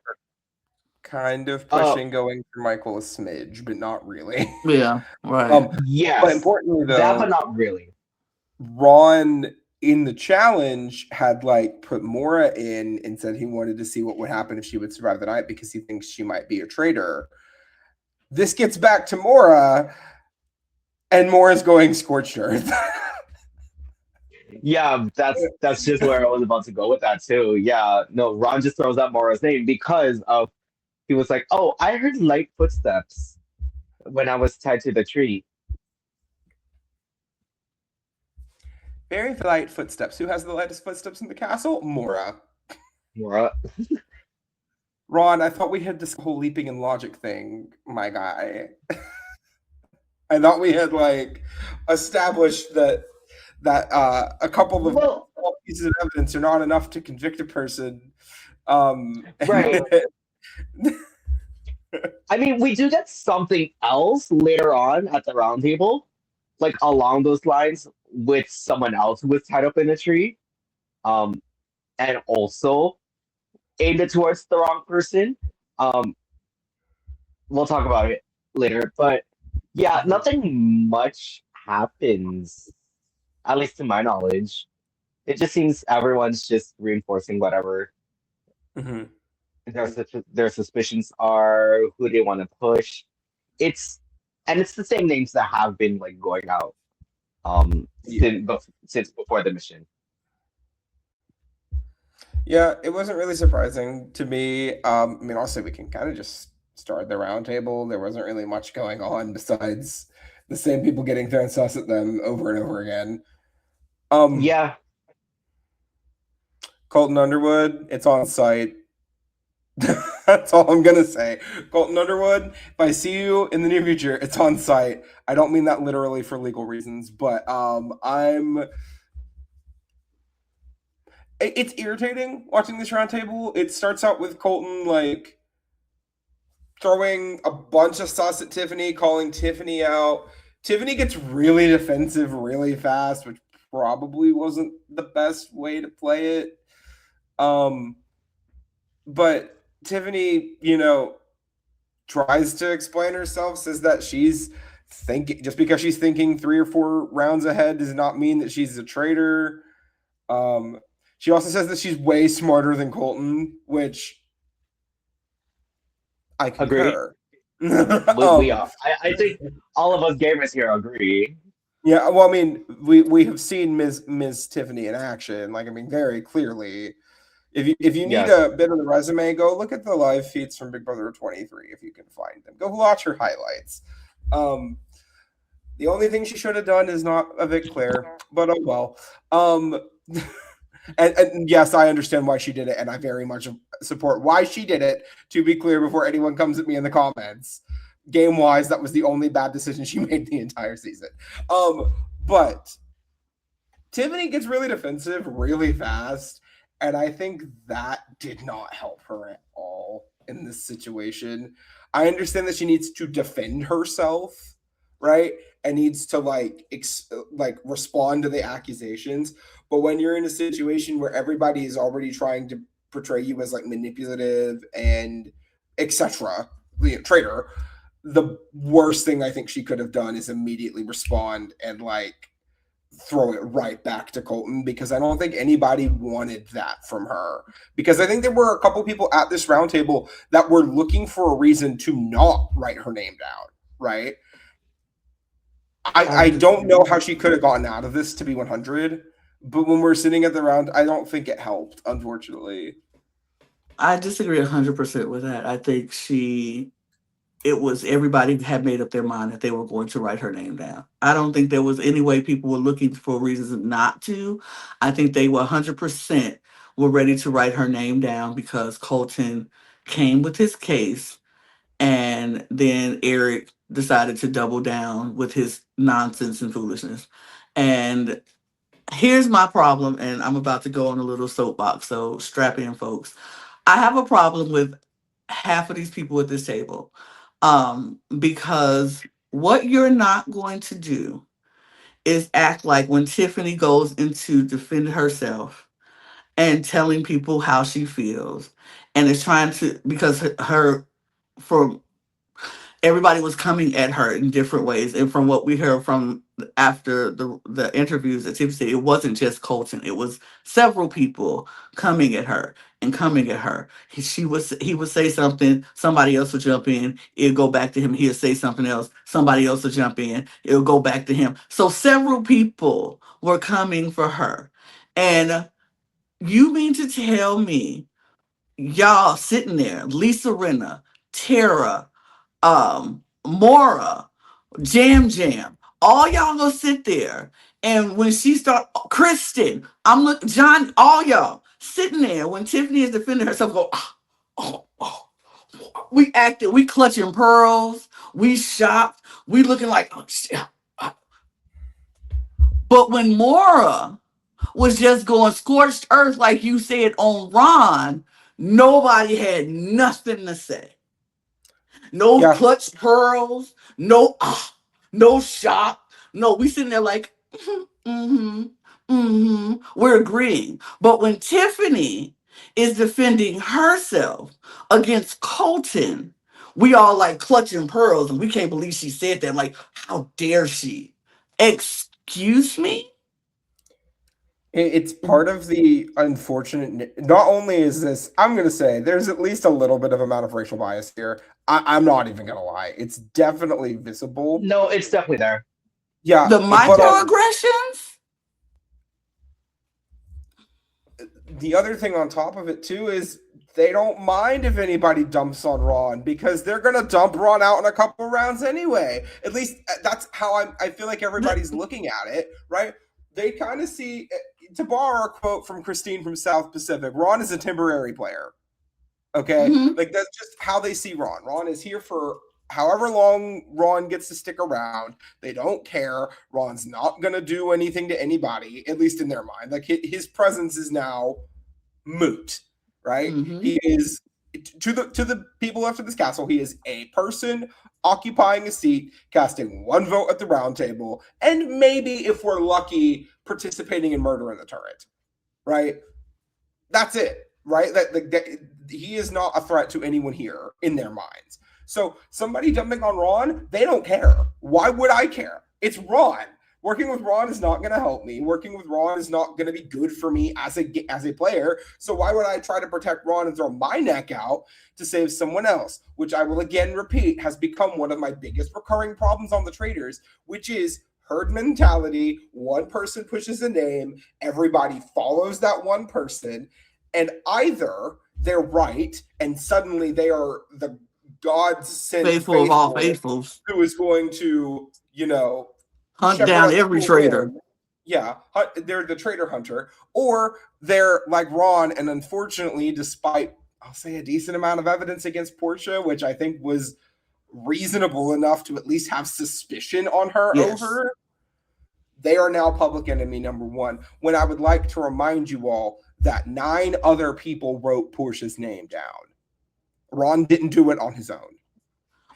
Speaker 1: kind of
Speaker 3: uh
Speaker 1: pushing going for Michael a smidge, but not really.
Speaker 2: Yeah, right.
Speaker 1: But
Speaker 3: yes,
Speaker 1: importantly
Speaker 3: that, but
Speaker 1: though,
Speaker 3: not really.
Speaker 1: Ron in the challenge had like put Mora in and said he wanted to see what would happen if she would survive the night because he thinks she might be a traitor. This gets back to Mora, and Mora's going scorched earth.
Speaker 3: Yeah, that's just where I was about to go with that too. Yeah, no, Ron just throws out Mora's name because of he was like, "Oh, I heard light footsteps when I was tied to the tree."
Speaker 1: Very light footsteps. Who has the lightest footsteps in the castle? Mora.
Speaker 3: Mora,
Speaker 1: Ron, I thought we had this whole leaping in logic thing, my guy. I thought we had like established that a couple of
Speaker 3: well,
Speaker 1: pieces of evidence are not enough to convict a person.
Speaker 3: right. I mean, we do get something else later on at the round table, like along those lines with someone else who was tied up in a tree, um, and also aimed it towards the wrong person. Um, we'll talk about it later, but yeah, nothing much happens, at least to my knowledge. It just seems everyone's just reinforcing whatever
Speaker 1: Mhm.
Speaker 3: their suspicions are, who they want to push. It's and it's the same names that have been like going out
Speaker 1: Yeah.
Speaker 3: since before the mission.
Speaker 1: Yeah, it wasn't really surprising to me. I mean, also we can kind of just start the round table. There wasn't really much going on besides the same people getting thrown sauce at them over and over again.
Speaker 3: Yeah,
Speaker 1: Colton Underwood, it's on site. That's all I'm gonna say. Colton Underwood, if I see you in the near future, it's on site. I don't mean that literally for legal reasons, but it's irritating watching this roundtable. It starts out with Colton like throwing a bunch of sauce at Tiffany, calling Tiffany out. Tiffany gets really defensive really fast, which probably wasn't the best way to play it. But Tiffany, tries to explain herself, says that she's thinking just because she's thinking 3 or 4 rounds ahead does not mean that she's a traitor. She also says that she's way smarter than Colton, which I
Speaker 3: agree.
Speaker 1: concur.
Speaker 3: We are. I think all of us gamers here agree.
Speaker 1: Yeah, well, I mean, we have seen Ms. Tiffany in action. Like, I mean, very clearly. If you need
Speaker 3: Yes.
Speaker 1: a bit of the resume, go look at the live feeds from Big Brother 23 if you can find them. Go watch her highlights. The only thing she should have done is not evict Claire, but oh well. And yes, I understand why she did it, and I very much support why she did it, to be clear, before anyone comes at me in the comments. game-wise, that was the only bad decision she made the entire season. But Tiffany gets really defensive really fast, and I think that did not help her at all in this situation. I understand that she needs to defend herself, right? And needs to like respond to the accusations. But when you're in a situation where everybody is already trying to portray you as like manipulative and etc., traitor, the worst thing I think she could have done is immediately respond and like throw it right back to Colton, because I don't think anybody wanted that from her. Because I think there were a couple people at this roundtable that were looking for a reason to not write her name down, right? I don't know how she could have gotten out of this, to be 100, but when we're sitting at the round, I don't think it helped, unfortunately.
Speaker 2: I disagree 100% with that. I think it was everybody had made up their mind that they were going to write her name down. I don't think there was any way people were looking for reasons not to. I think they were 100% were ready to write her name down because Colton came with his case, and then Eric decided to double down with his nonsense and foolishness. And here's my problem, and I'm about to go on a little soapbox, so strap in, folks. I have a problem with half of these people at this table, because what you're not going to do is act like when Tiffany goes into defend herself and telling people how she feels and is trying to, because her for everybody was coming at her in different ways. And from what we heard from after the interviews that Tiffany said, it wasn't just Colton. It was several people coming at her and coming at her. He would say something, somebody else would jump in, it'll go back to him. He'll say something else, somebody else will jump in, it'll go back to him. So several people were coming for her. And you mean to tell me y'all sitting there, Lisa Rinna, Tara, Mora, Jam Jam, all y'all gonna sit there, and when she start, Kristen, John, all y'all sitting there when Tiffany is defending herself, go, oh. We acted, we clutching pearls, we shocked, we looking like, oh shit. But when Mora was just going scorched earth, like you said on Ron, nobody had nothing to say. No clutched pearls, no shock. No, we sitting there like, we're agreeing. But when Tiffany is defending herself against Colton, we all like clutching pearls, and we can't believe she said that. Like, how dare she? Excuse me?
Speaker 1: It's part of the unfortunate. Not only is this, I'm going to say, there's at least a little bit of amount of racial bias here. I'm not even going to lie. It's definitely visible.
Speaker 3: No, it's definitely there.
Speaker 1: Yeah.
Speaker 2: The microaggressions?
Speaker 1: The other thing on top of it, too, is they don't mind if anybody dumps on Ron, because they're going to dump Ron out in a couple rounds anyway. At least that's how I feel like everybody's looking at it, right? They kind of see, to borrow a quote from Christine from South Pacific, Ron is a temporary player. Okay? Like, that's just how they see Ron. Ron is here for however long Ron gets to stick around. They don't care. Ron's not going to do anything to anybody, at least in their mind. Like, his presence is now moot, right? He is, to the people left of this castle, he is a person occupying a seat, casting one vote at the round table, and maybe, if we're lucky, participating in murder in the turret, right? That's it, right? That he is not a threat to anyone here in their minds. So somebody dumping on Ron, they don't care. Why would I care? It's Ron. Working with Ron is not going to help me. Working with Ron is not going to be good for me as a player. So why would I try to protect Ron and throw my neck out to save someone else? Which I will again repeat has become one of my biggest recurring problems on the Traitors, which is herd mentality. One person pushes a name, everybody follows that one person, and either they're right and suddenly they are the God-sent
Speaker 2: faithful of all faithfuls
Speaker 1: who is going to,
Speaker 2: hunt down every traitor.
Speaker 1: Yeah, they're the traitor hunter. Or they're like Ron, and unfortunately, despite, I'll say, a decent amount of evidence against Portia, which I think was reasonable enough to at least have suspicion on her
Speaker 2: Yes.
Speaker 1: over, they are now public enemy number one. When I would like to remind you all that 9 other people wrote Portia's name down. Ron didn't do it on his own.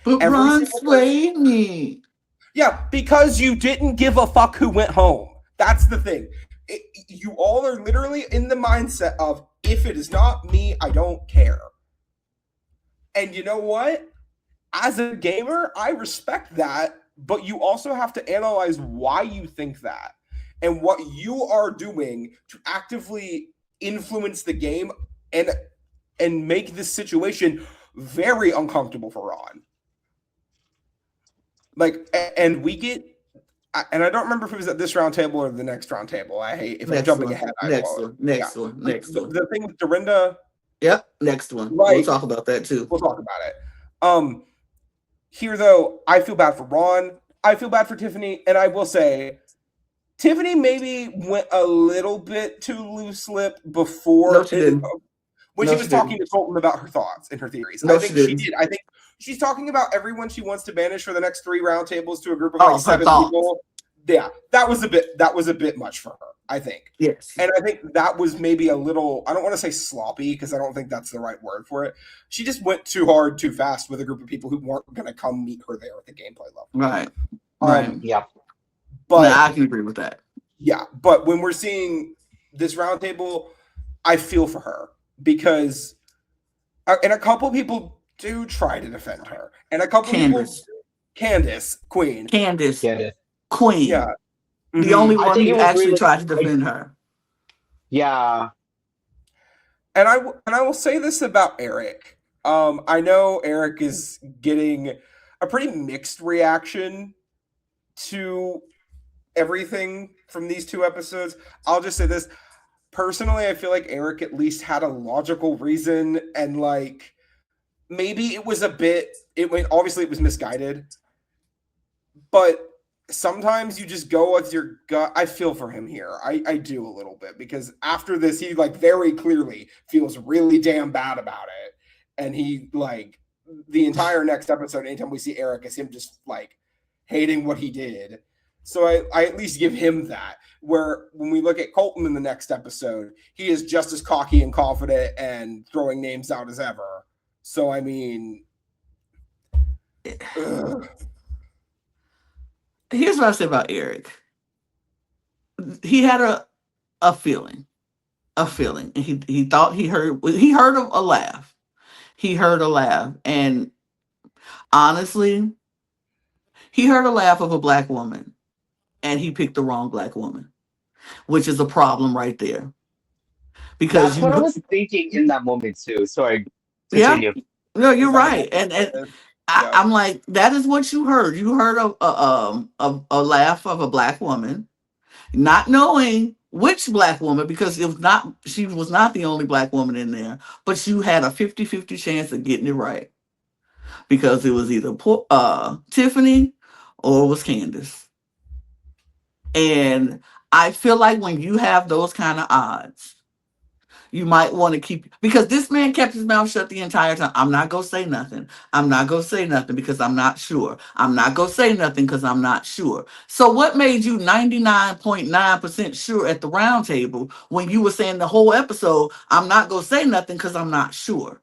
Speaker 2: But
Speaker 1: Every
Speaker 2: Ron
Speaker 1: single
Speaker 2: swayed me.
Speaker 1: Yeah, because you didn't give a fuck who went home. That's the thing. You all are literally in the mindset of, if it is not me, I don't care. And you know what? As a gamer, I respect that, but you also have to analyze why you think that and what you are doing to actively influence the game and make this situation very uncomfortable for Ron. Like, and we get, and I don't remember if it was at this round table or the next round table. I hate if I'm jumping ahead.
Speaker 2: Next one.
Speaker 1: The thing with Dorinda.
Speaker 2: Yep, next one.
Speaker 1: Like,
Speaker 2: we'll talk about that too.
Speaker 1: We'll talk about it. Here though, I feel bad for Ron. I feel bad for Tiffany, and I will say, Tiffany maybe went a little bit too loose lip before.
Speaker 2: No, she didn't.
Speaker 1: When she was talking to Colton about her thoughts and her theories.
Speaker 2: No,
Speaker 1: I think she did. I think she's talking about everyone she wants to banish for the next 3 round tables to a group of like 7 people. Yeah, that was a bit much for her, I think.
Speaker 2: Yes.
Speaker 1: And I think that was maybe a little, I don't want to say sloppy because I don't think that's the right word for it. She just went too hard, too fast with a group of people who weren't going to come meet her there at the gameplay level.
Speaker 2: Right.
Speaker 3: Yeah.
Speaker 2: But no, I can agree with that.
Speaker 1: Yeah, but when we're seeing this round table, I feel for her because, and a couple people do try to defend her, and a couple people, Candace, Queen.
Speaker 2: Queen.
Speaker 1: Yeah.
Speaker 2: The only one who actually really tried to defend her.
Speaker 3: Yeah.
Speaker 1: And I will say this about Eric. I know Eric is getting a pretty mixed reaction to everything from these 2 episodes. I'll just say this. Personally, I feel like Eric at least had a logical reason, and like maybe it was obviously it was misguided, but sometimes you just go with your gut. I feel for him here. I do a little bit, because after this, he like very clearly feels really damn bad about it. And he like the entire next episode, anytime we see Eric, is him just like hating what he did. So I at least give him that. Where when we look at Colton in the next episode, he is just as cocky and confident and throwing names out as ever. So I mean,
Speaker 2: here's what I say about Eric. He had a feeling. And he thought he heard a laugh. He heard a laugh. And honestly, he heard a laugh of a black woman. And he picked the wrong black woman, which is a problem right there. Because
Speaker 3: that's what I was thinking in that moment too. Sorry. Continue.
Speaker 2: Yeah. No, you're right. And I'm like, that is what you heard. You heard a laugh of a black woman, not knowing which black woman, because she was not the only black woman in there, but you had a 50-50 chance of getting it right, because it was either Tiffany or it was Candace. And I feel like when you have those kind of odds, you might want to keep, because this man kept his mouth shut the entire time. I'm not going to say nothing. I'm not going to say nothing because I'm not sure. I'm not going to say nothing because I'm not sure. So what made you 99.9% sure at the round table when you were saying the whole episode, I'm not going to say nothing because I'm not sure?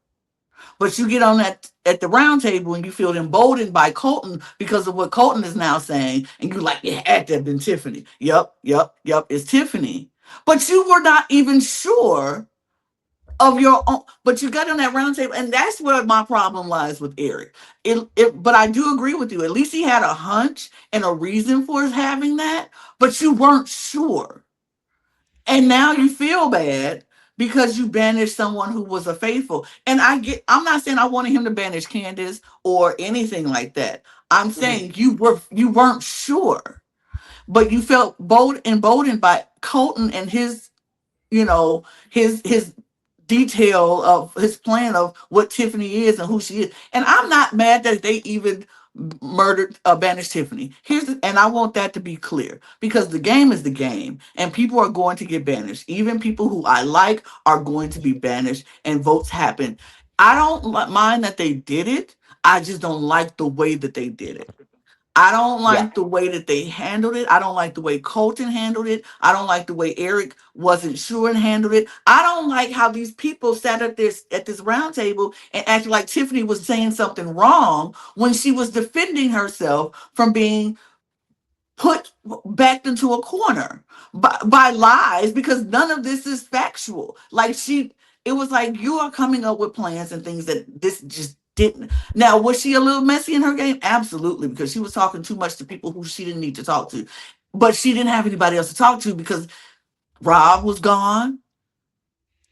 Speaker 2: But you get on that at the round table and you feel emboldened by Colton because of what Colton is now saying. And you're like, it had to have been Tiffany. Yep, it's Tiffany. But you were not even sure of your own. But you got on that round table. And that's where my problem lies with Eric. But I do agree with you. At least he had a hunch and a reason for his having that. But you weren't sure. And now you feel bad because you banished someone who was a faithful. And I'm not saying I wanted him to banish Candace or anything like that. I'm saying you weren't sure, but you felt emboldened by Colton and his detail of his plan of what Tiffany is and who she is. And I'm not mad that they even banished Tiffany. And I want that to be clear, because the game is the game and people are going to get banished. Even people who I like are going to be banished and votes happen. I don't mind that they did it. I just don't like the way that they did it. I don't
Speaker 3: Yeah.
Speaker 2: like the way that they handled it. I don't like the way Colton handled it. I don't like the way Eric wasn't sure and handled it. I don't like how these people sat at this round table and acted like Tiffany was saying something wrong when she was defending herself from being put backed into a corner by lies, because none of this is factual. Like, it was like, you are coming up with plans and things that this just didn't. Now, was she a little messy in her game? Absolutely, because she was talking too much to people who she didn't need to talk to. But she didn't have anybody else to talk to because Rob was gone.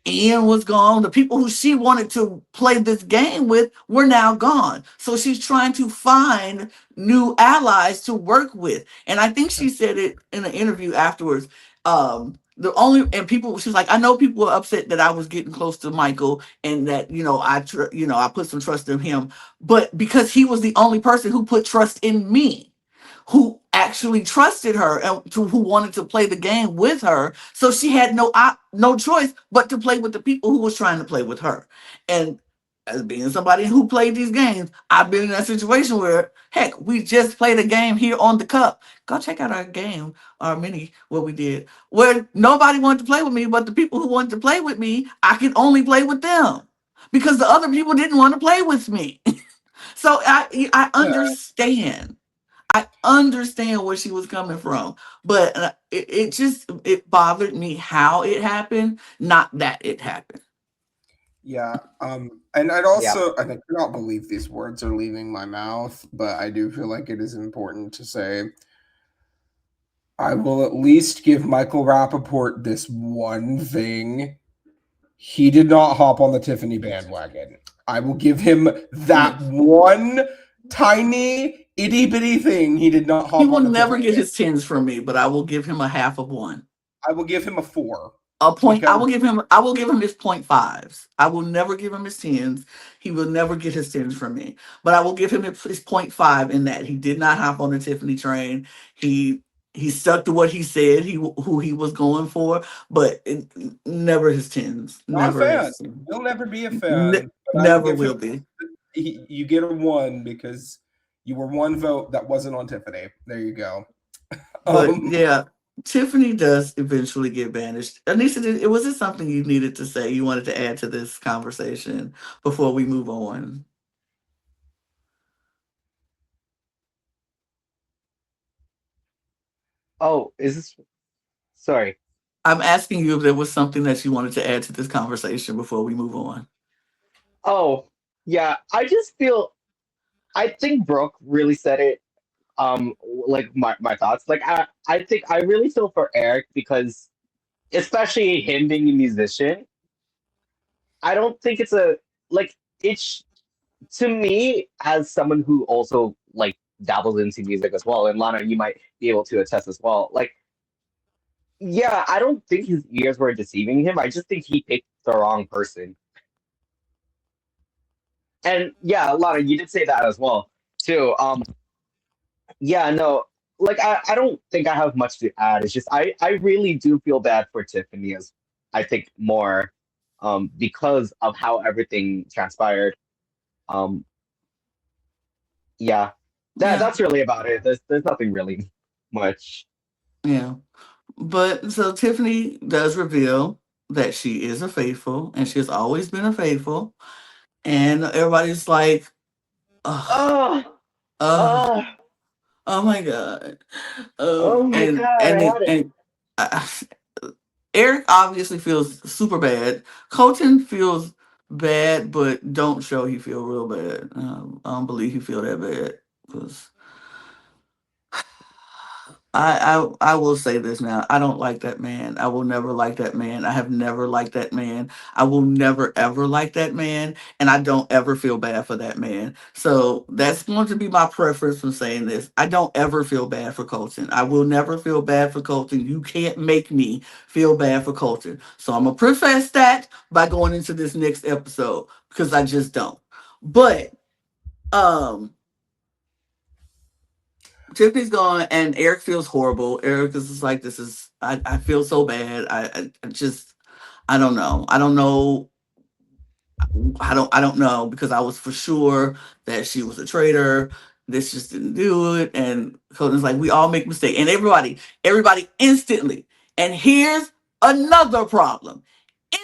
Speaker 2: Ian was gone. The people who she wanted to play this game with were now gone. So she's trying to find new allies to work with. And I think she said it in an interview afterwards. The only and people She was like, I know people were upset that I was getting close to Michael and that I put some trust in him, but because he was the only person who put trust in me, who actually trusted her and who wanted to play the game with her. So she had no choice but to play with the people who was trying to play with her. And as being somebody who played these games, I've been in that situation where, heck, we just played a game here on the cup. Go check out our game, our mini, what we did, where nobody wanted to play with me, but the people who wanted to play with me, I could only play with them because the other people didn't want to play with me. So I
Speaker 1: Yeah.
Speaker 2: understand. I understand where she was coming from, but it bothered me how it happened, not that it happened.
Speaker 1: Yeah. And
Speaker 3: Yeah.
Speaker 1: I cannot believe these words are leaving my mouth, but I do feel like it is important to say I will at least give Michael Rappaport this one thing. He did not hop on the Tiffany bandwagon. I will give him that
Speaker 2: Yes.
Speaker 1: one tiny itty bitty thing. He did not
Speaker 2: He
Speaker 1: hop
Speaker 2: will
Speaker 1: on the
Speaker 2: never
Speaker 1: Tiffany
Speaker 2: get
Speaker 1: bandwagon.
Speaker 2: his tens from me, but I will give him a half of one.
Speaker 1: I will give him a 4
Speaker 2: A point.
Speaker 1: because
Speaker 2: I will give him his 0.5s. I will never give him his tens. He will never get his tens from me. But I will give him his 0.5 in that he did not hop on the Tiffany train. He stuck to what he said, who he was going for, but never his tens.
Speaker 1: not a
Speaker 2: Never
Speaker 1: fan.
Speaker 2: his tens.
Speaker 1: He'll never be a
Speaker 2: Ne-
Speaker 1: fan, but I will
Speaker 2: Never
Speaker 1: give him.
Speaker 2: will be.
Speaker 1: You get a 1 because you were one vote that wasn't on Tiffany. There you go.
Speaker 2: But
Speaker 1: Um,
Speaker 2: yeah, Tiffany does eventually get banished. Aneesa, was it something you needed to say? You wanted to add to this conversation before we move on?
Speaker 3: Oh, is this? Sorry.
Speaker 2: I'm asking you if there was something that you wanted to add to this conversation before we move on.
Speaker 3: Oh, yeah. I just feel. I think Brooke really said it. Like my thoughts. Like I think I really feel for Eric because, especially him being a musician, I don't think it's a like it's to me as someone who also like dabbles into music as well, and Lana, you might be able to attest as well. Like, yeah, I don't think his ears were deceiving him. I just think he picked the wrong person. And yeah, Lana, you did say that as well too. Yeah, no, like I don't think I have much to add. It's just I really do feel bad for Tiffany as I think more because of how everything transpired. Um yeah.
Speaker 2: Yeah,
Speaker 3: That's really about it. There's nothing really much.
Speaker 2: yeah. But so Tiffany does reveal that she is a faithful and she has always been a faithful. And everybody's like, oh,
Speaker 3: Oh,
Speaker 2: oh,
Speaker 3: oh,
Speaker 2: oh my God.
Speaker 3: oh my
Speaker 2: And
Speaker 3: God, I had it.
Speaker 2: uh, Eric obviously feels super bad. Colton feels bad, but don't show he feel real bad. I don't believe he feel that bad because I will say this now. I don't like that man. I will never like that man. I have never liked that man. I will never ever like that man, and I don't ever feel bad for that man. So that's going to be my preference from saying this. I don't ever feel bad for Colton. I will never feel bad for Colton. You can't make me feel bad for Colton. So I'm gonna profess that by going into this next episode because I just don't. But um Tiffany's gone and Eric feels horrible. Eric is just like, I feel so bad. I just, I don't know. I don't know I don't know, because I was for sure that she was a traitor. This just didn't do it. And Colton's like, we all make mistakes. And everybody instantly. And here's another problem.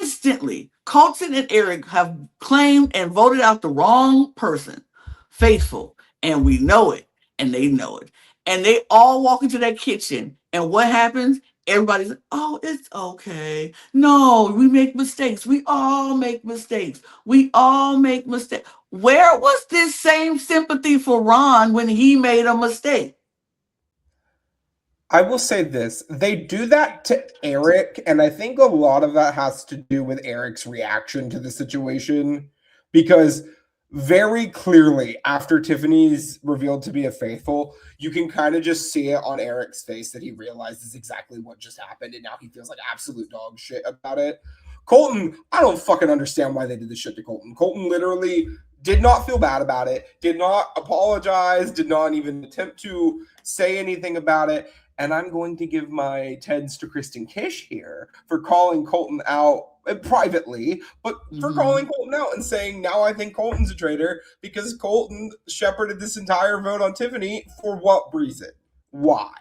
Speaker 2: Instantly, Colton and Eric have claimed and voted out the wrong person, Faithful. And we know it. And they know it. And they all walk into that kitchen. And what happens? Everybody's like, oh, it's okay. No, we make mistakes. We all make mistakes. We all make mistakes. Where was this same sympathy for Ron when he made a mistake?
Speaker 1: I will say this. They do that to Eric, and I think a lot of that has to do with Eric's reaction to the situation. Because very clearly, after Tiffany's revealed to be a faithful, you can kind of just see it on Eric's face that he realizes exactly what just happened, and now he feels like absolute dog shit about it. Colton, I don't fucking understand why they did this shit to Colton. Colton literally did not feel bad about it, did not apologize, did not even attempt to say anything about it. And I'm going to give my TEDs to Kristen Kish here for calling Colton out privately, but for calling Colton out and saying, now I think Colton's a traitor because Colton shepherded this entire vote on Tiffany. For what reason? Why?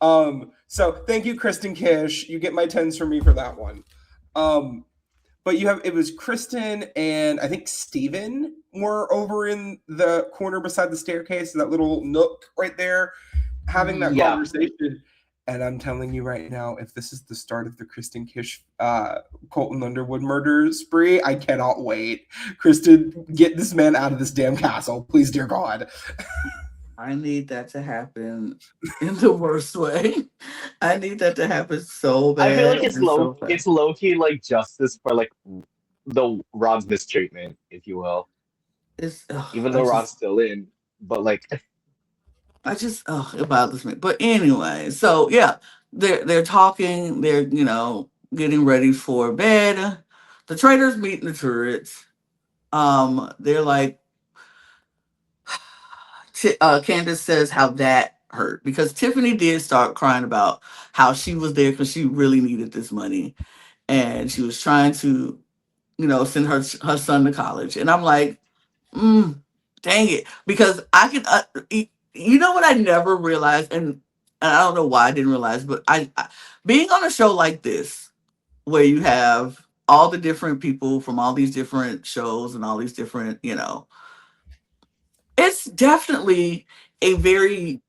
Speaker 1: So thank you, Kristen Kish. You get my tens from me for that one. But it was Kristen and I think Steven were over in the corner beside the staircase, that little nook right there, having that conversation. And I'm telling you right now, if this is the start of the Kristen Kish Colton Underwood murder spree, I cannot wait. Kristen, get this man out of this damn castle, please, dear God.
Speaker 2: I need that to happen in the worst way. I need that to happen so bad.
Speaker 3: I feel like it's
Speaker 2: so
Speaker 3: low key like justice for like the Ron's mistreatment, if you will. Even though Ron's still in, but like
Speaker 2: it bothers me. But anyway, so yeah, they're talking, they're getting ready for bed. The traitors meet in the turrets. They're like, Candace says how that hurt because Tiffany did start crying about how she was there because she really needed this money, and she was trying to, send her son to college. And I'm like, dang it, because I can. You know what I never realized, and I don't know why I didn't realize, but I being on a show like this where you have all the different people from all these different shows and all these different, it's definitely a very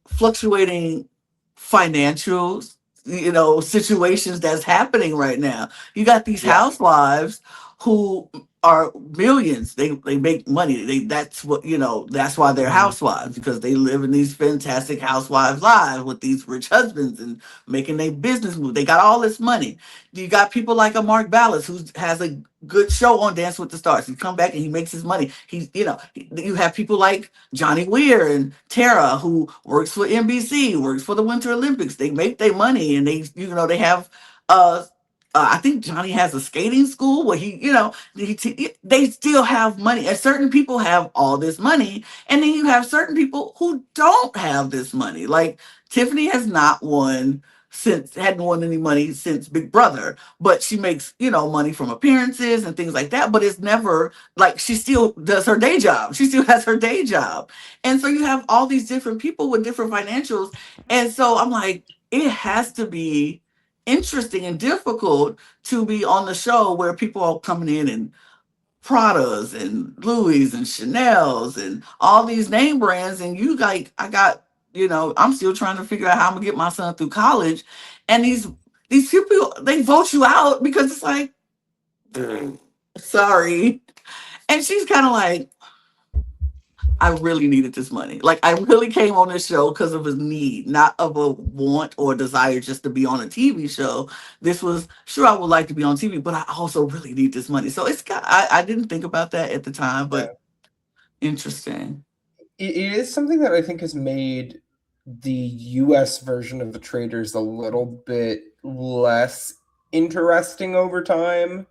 Speaker 2: fluctuating financial, situations that's happening right now. You got these housewives who are millions. They make money. That's why they're housewives, because they live in these fantastic housewives lives with these rich husbands and making their business move. They got all this money. You got people like a Mark Ballas who has a good show on Dance with the Stars. He come back and he makes his money. You have people like Johnny Weir and Tara who works for NBC, works for the Winter Olympics. They make their money, and they have I think Johnny has a skating school where they still have money. And certain people have all this money, and then you have certain people who don't have this money. Like Tiffany has not hadn't won any money since Big Brother, but she makes money from appearances and things like that. But it's never like she still does her day job. She still has her day job, and so you have all these different people with different financials. And so I'm like, it has to be interesting and difficult to be on the show where people are coming in and Pradas and Louis and Chanel's and all these name brands, and I'm still trying to figure out how I'm gonna get my son through college, and these people, they vote you out because it's like, sorry. And she's kind of like, I really needed this money. Like, I really came on this show because of a need, not of a want or desire just to be on a TV show. This was, sure, I would like to be on TV, but I also really need this money. So I didn't think about that at the time, but interesting.
Speaker 1: It is something that I think has made the US version of the Traitors a little bit less interesting over time.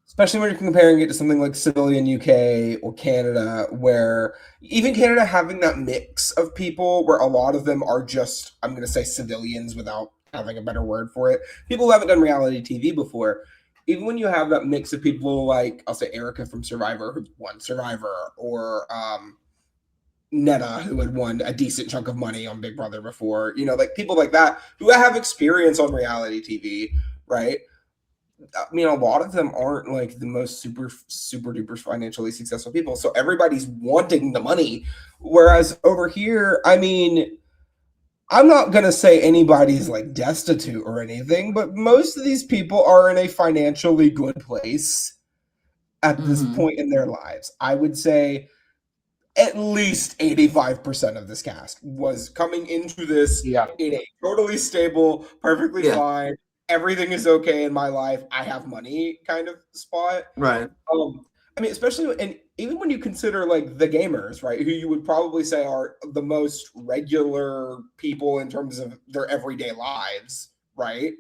Speaker 1: Especially when you're comparing it to something like Civilian UK or Canada, where even Canada having that mix of people where a lot of them are just, I'm going to say civilians without having a better word for it, people who haven't done reality TV before. even when you have that mix of people like, I'll say Erica from Survivor, who won Survivor, or Netta, who had won a decent chunk of money on Big Brother before, like people like that who have experience on reality TV, right? I mean, a lot of them aren't like the most super duper financially successful people. So everybody's wanting the money. Whereas over here, I mean, I'm not going to say anybody's like destitute or anything, but most of these people are in a financially good place at this point in their lives. I would say at least 85% of this cast was coming into this in a totally stable, perfectly fine, everything is okay in my life, I have money kind of spot.
Speaker 2: Right.
Speaker 1: I mean, especially, and even when you consider like the gamers, right, who you would probably say are the most regular people in terms of their everyday lives, right?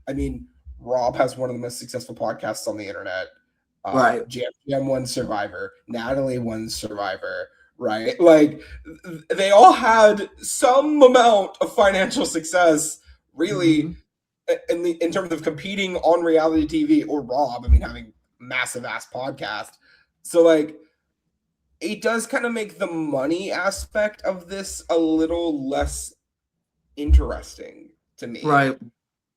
Speaker 1: I mean, Rob has one of the most successful podcasts on the internet.
Speaker 2: Right.
Speaker 1: Jam won Survivor. Natalie won Survivor. Right? Like they all had some amount of financial success, really, in terms of competing on reality TV, or Rob, I mean, having massive ass podcast. So like it does kind of make the money aspect of this a little less interesting to me.
Speaker 2: Right.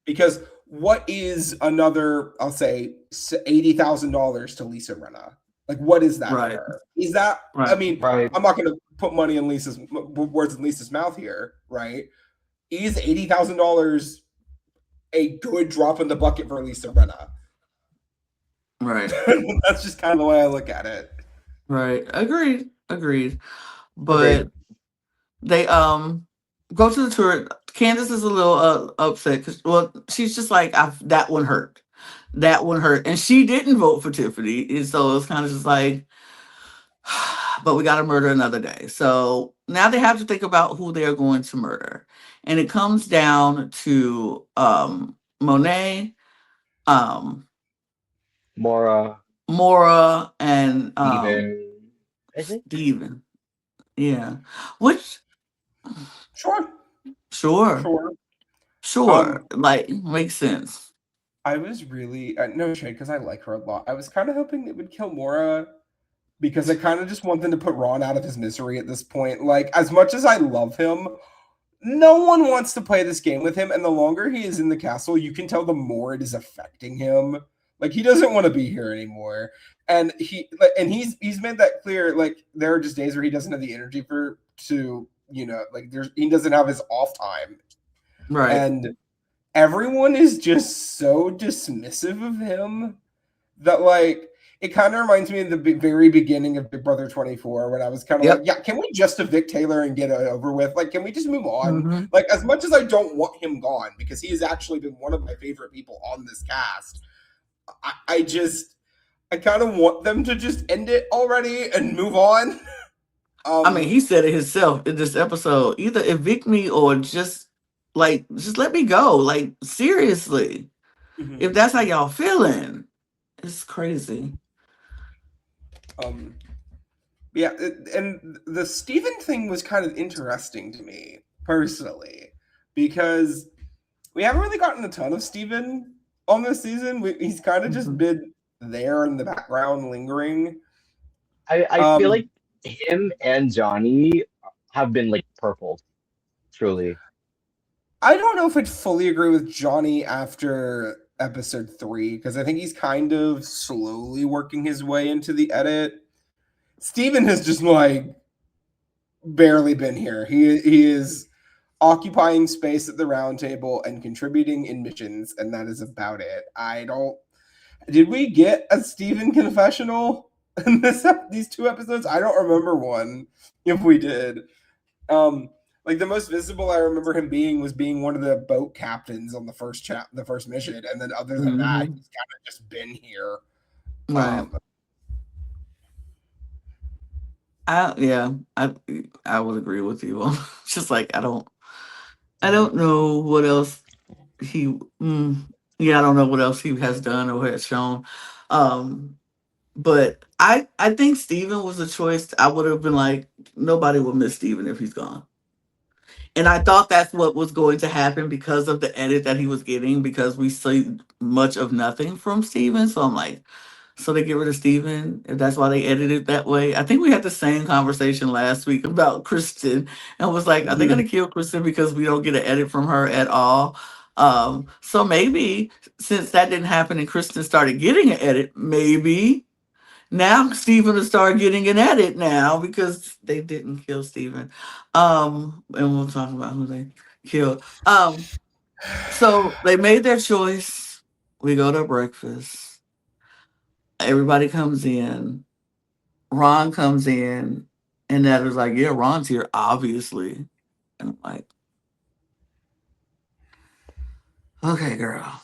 Speaker 1: Because what is another, I'll say, $80,000 to Lisa Rinna? Like, what is that
Speaker 2: Right.
Speaker 1: to her? Is that,
Speaker 2: Right.
Speaker 1: I mean, I'm not going to put money in words in Lisa's mouth here, right? Is $80,000 a good drop in the bucket for Lisa Rinna?
Speaker 2: Right.
Speaker 1: That's just kind of the way I look at it.
Speaker 2: Right. Agreed. But they go to the tour. Candace is a little upset because, well, she's just like, that one hurt. And she didn't vote for Tiffany. And so it's kind of just like, but we got to murder another day. So now they have to think about who they're going to murder. And it comes down to Monet,
Speaker 3: Mora,
Speaker 2: and Steven. Yeah. Which Sure. Like, makes sense.
Speaker 1: I was really no shade because I like her a lot. I was kind of hoping it would kill Mora because I kind of just want them to put Ron out of his misery at this point. Like, as much as I love him, no one wants to play this game with him, and the longer he is in the castle, you can tell the more it is affecting him. Like, he doesn't want to be here anymore, and he's made that clear. Like, there are just days where he doesn't have the energy he doesn't have his off time,
Speaker 2: right?
Speaker 1: And everyone is just so dismissive of him that, like, it kind of reminds me of the very beginning of Big Brother 24 when I was kind of like, yeah, can we just evict Taylor and get it over with? Like, can we just move on? Like, as much as I don't want him gone, because he has actually been one of my favorite people on this cast, I kind of want them to just end it already and move on.
Speaker 2: I mean, he said it himself in this episode, either evict me or just let me go. Like, seriously, if that's how y'all feeling, it's crazy.
Speaker 1: Yeah, and the Steven thing was kind of interesting to me personally because we haven't really gotten a ton of Steven on this season. He's kind of just been there in the background, lingering.
Speaker 3: I feel like him and Johnny have been like purple, truly.
Speaker 1: I don't know if I'd fully agree with Johnny after episode 3 because I think he's kind of slowly working his way into the edit. Steven has just like barely been here. He is occupying space at the Roundtable and contributing in missions, and that is about it. Did we get a Steven confessional in these 2 episodes? I don't remember one if we did. Like, the most visible I remember him being was being one of the boat captains on the first mission, and then other than that, he's kind of just been here.
Speaker 2: Right. I would agree with you. Just like I don't know what else I don't know what else he has done or has shown. But I think Steven was a choice. I would have been like, nobody will miss Steven if he's gone. And I thought that's what was going to happen because of the edit that he was getting, because we see much of nothing from Steven. So I'm like, so they get rid of Steven, if that's why they edited that way. I think we had the same conversation last week about Kristen and was like, are they gonna kill Kristen because we don't get an edit from her at all? So maybe since that didn't happen and Kristen started getting an edit, maybe now Steven will start getting an edit now because they didn't kill Steven. And we'll talk about who they killed. So they made their choice. We go to breakfast. Everybody comes in. Ron comes in, and that was like, yeah, Ron's here, obviously. And I'm like, okay, girl.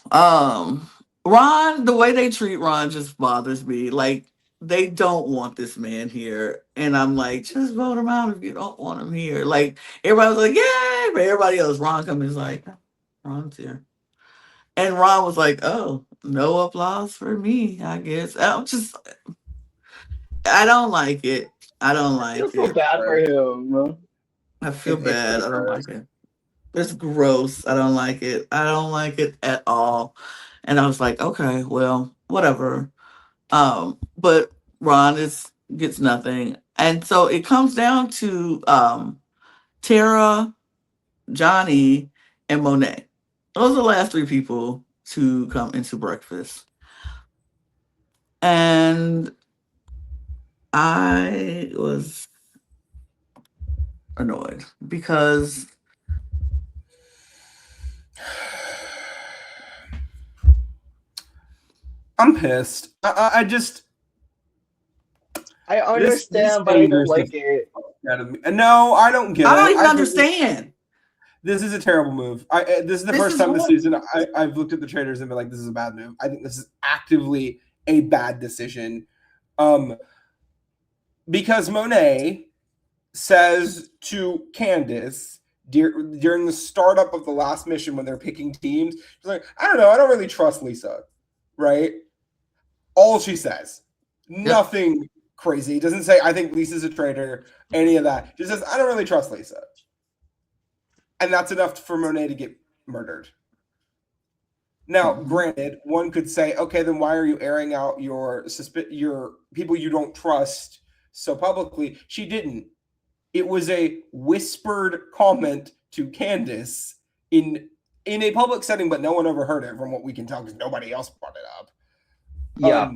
Speaker 2: Ron, the way they treat Ron just bothers me. Like, they don't want this man here. And I'm like, just vote him out if you don't want him here. Like, everybody was like, yay! But everybody else, Ron comes in like, Ron's here. And Ron was like, oh, no applause for me, I guess. I don't like it. I don't
Speaker 3: I feel
Speaker 2: like
Speaker 3: so
Speaker 2: it.
Speaker 3: bad for him.
Speaker 2: I feel
Speaker 1: It
Speaker 2: bad.
Speaker 1: really
Speaker 2: I don't
Speaker 1: hurts.
Speaker 2: like it. It's gross. I don't like it. I don't like it at all. And I was like, okay, well, whatever. But Ron gets nothing. And so it comes down to Tara, Johnny, and Monet. Those are the last three people to come into breakfast. And I was annoyed because
Speaker 1: I'm pissed. I just
Speaker 3: I
Speaker 1: this
Speaker 3: understand, but I don't
Speaker 1: angers the
Speaker 3: like it.
Speaker 1: fuck out of me. No, I don't get
Speaker 2: I
Speaker 1: it.
Speaker 2: don't even
Speaker 1: I think
Speaker 2: understand.
Speaker 1: this is a terrible move. This is the
Speaker 2: This
Speaker 1: first
Speaker 2: is
Speaker 1: time this
Speaker 2: horrible.
Speaker 1: season I've looked at the Traitors and been like, this is a bad move. I think this is actively a bad decision. Because Monet says to Candace during the startup of the last mission when they're picking teams, she's like, I don't know, I don't really trust Lisa, right? All she says, nothing crazy. Doesn't say, I think Lisa's a traitor, any of that. She says, I don't really trust Lisa. And that's enough for Monet to get murdered. Now, granted, one could say, okay, then why are you airing out your people you don't trust so publicly? She didn't. It was a whispered comment to Candace in a public setting, but no one overheard it from what we can tell because nobody else brought it up.
Speaker 3: Yeah.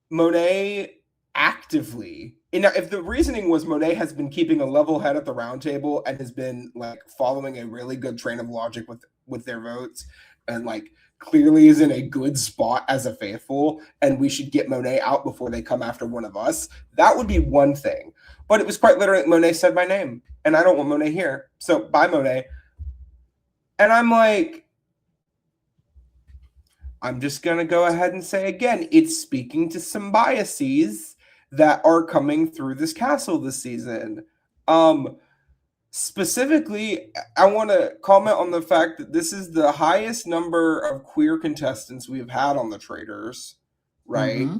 Speaker 1: Monet actively, and if the reasoning was Monet has been keeping a level head at the roundtable and has been like following a really good train of logic with their votes, and like clearly is in a good spot as a faithful, and we should get Monet out before they come after one of us, that would be one thing. But it was quite literally, Monet said my name, and I don't want Monet here. So bye, Monet. And I'm like, I'm just going to go ahead and say again, it's speaking to some biases that are coming through this castle this season. Specifically, I want to comment on the fact that this is the highest number of queer contestants we've had on the Traitors, right?
Speaker 2: Mm-hmm.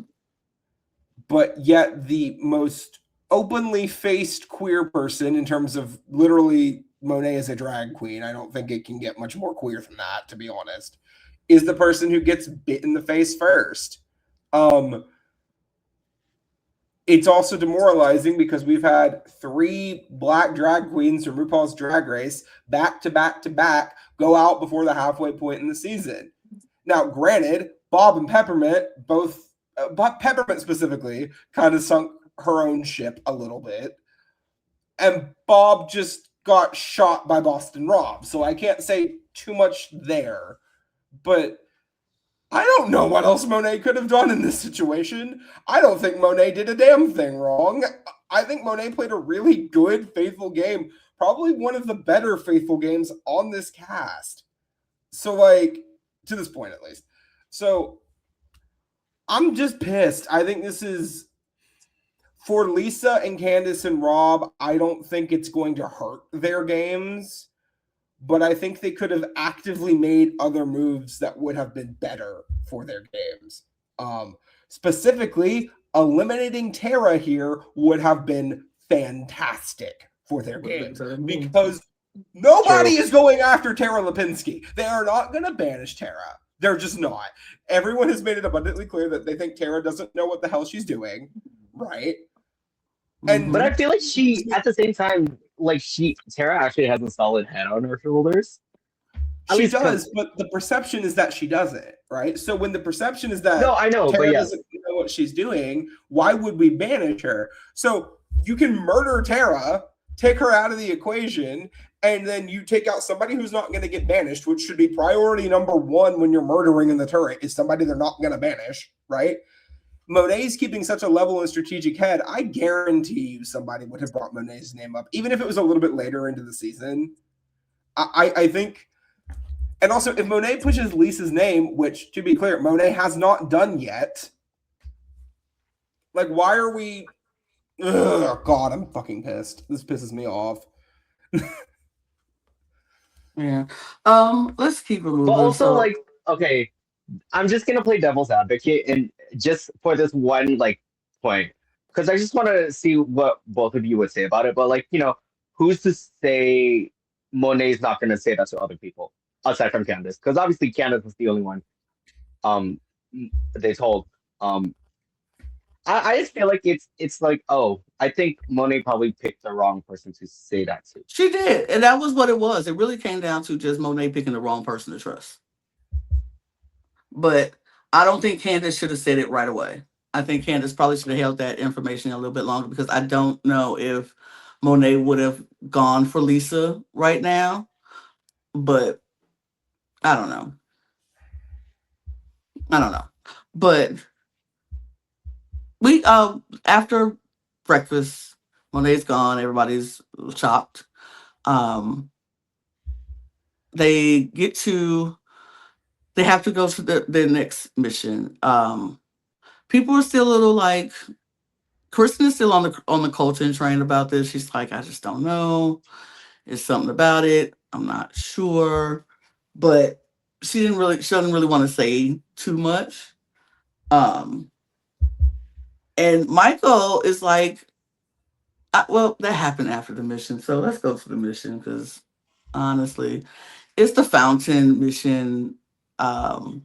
Speaker 1: But yet the most openly faced queer person in terms of literally Monet is a drag queen. I don't think it can get much more queer than that, to be honest, is the person who gets bit in the face first. It's also demoralizing because we've had 3 black drag queens from RuPaul's Drag Race back to back to back go out before the halfway point in the season. Now, granted, Bob and Peppermint both, Peppermint specifically, kind of sunk her own ship a little bit. And Bob just got shot by Boston Rob, so I can't say too much there. But I don't know what else Monet could have done in this situation. I don't think Monet did a damn thing wrong. I think Monet played a really good, faithful game. Probably one of the better faithful games on this cast. So, like, to this point at least. So, I'm just pissed. I think this is, for Lisa and Candace and Rob, I don't think it's going to hurt their games. But I think they could have actively made other moves that would have been better for their games. Specifically, eliminating Tara here would have been fantastic for their games. Because Nobody
Speaker 3: True.
Speaker 1: is going after Tara Lipinski. They are not going to banish Tara. They're just not. Everyone has made it abundantly clear that they think Tara doesn't know what the hell she's doing, right? And
Speaker 3: But I feel like she, at the same time, like Tara actually has a solid head on her shoulders.
Speaker 1: she does, but the perception is that she doesn't, right? So when the perception is that
Speaker 3: no, I know,
Speaker 1: Tara
Speaker 3: but yes.
Speaker 1: doesn't know what she's doing, why would we banish her? So you can murder Tara, take her out of the equation, and then you take out somebody who's not going to get banished, which should be priority number one when you're murdering in the turret, is somebody they're not going to banish, right? Monet's keeping such a level and strategic head. I guarantee you somebody would have brought Monet's name up, even if it was a little bit later into the season. I think, and also if Monet pushes Lisa's name, which to be clear, Monet has not done yet, like why are we? Ugh, God, I'm fucking pissed. This pisses me off.
Speaker 2: Yeah. Let's keep it moving.
Speaker 3: But also,
Speaker 2: So,
Speaker 3: like, okay, I'm just gonna play devil's advocate and just for this one like point, because I just want to see what both of you would say about it. But like, who's to say Monet's not gonna say that to other people aside from Candace? Because obviously Candace was the only one they told. I just feel like it's like, oh, I think Monet probably picked the wrong person to say that to.
Speaker 2: she did, and that was what it was. It really came down to just Monet picking the wrong person to trust. But I don't think Candace should have said it right away. I think Candace probably should have held that information a little bit longer because I don't know if Monet would have gone for Lisa right now. But I don't know. But we after breakfast, Monet's gone, everybody's shocked. They have to go to their next mission. People are still a little like Kristen is still on the Colton train about this. She's like, I just don't know. It's something about it. I'm not sure. But she doesn't really want to say too much. And Michael is like, well, that happened after the mission, so let's go to the mission because honestly, it's the fountain mission. The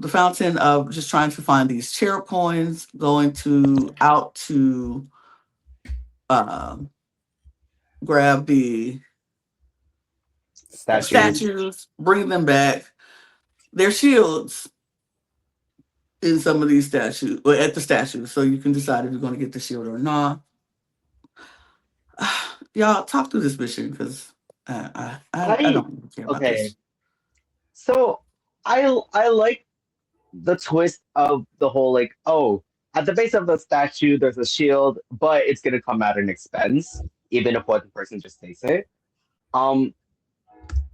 Speaker 2: fountain of just trying to find these cherub coins, going out to grab the statues, bring them back. Their shields in some of these statues, or at the statues, so you can decide if you're going to get the shield or not. Y'all talk through this mission because I don't care about this.
Speaker 3: So I like the twist of the whole like, oh, at the base of the statue there's a shield, but it's gonna come at an expense, even if one person just takes it. I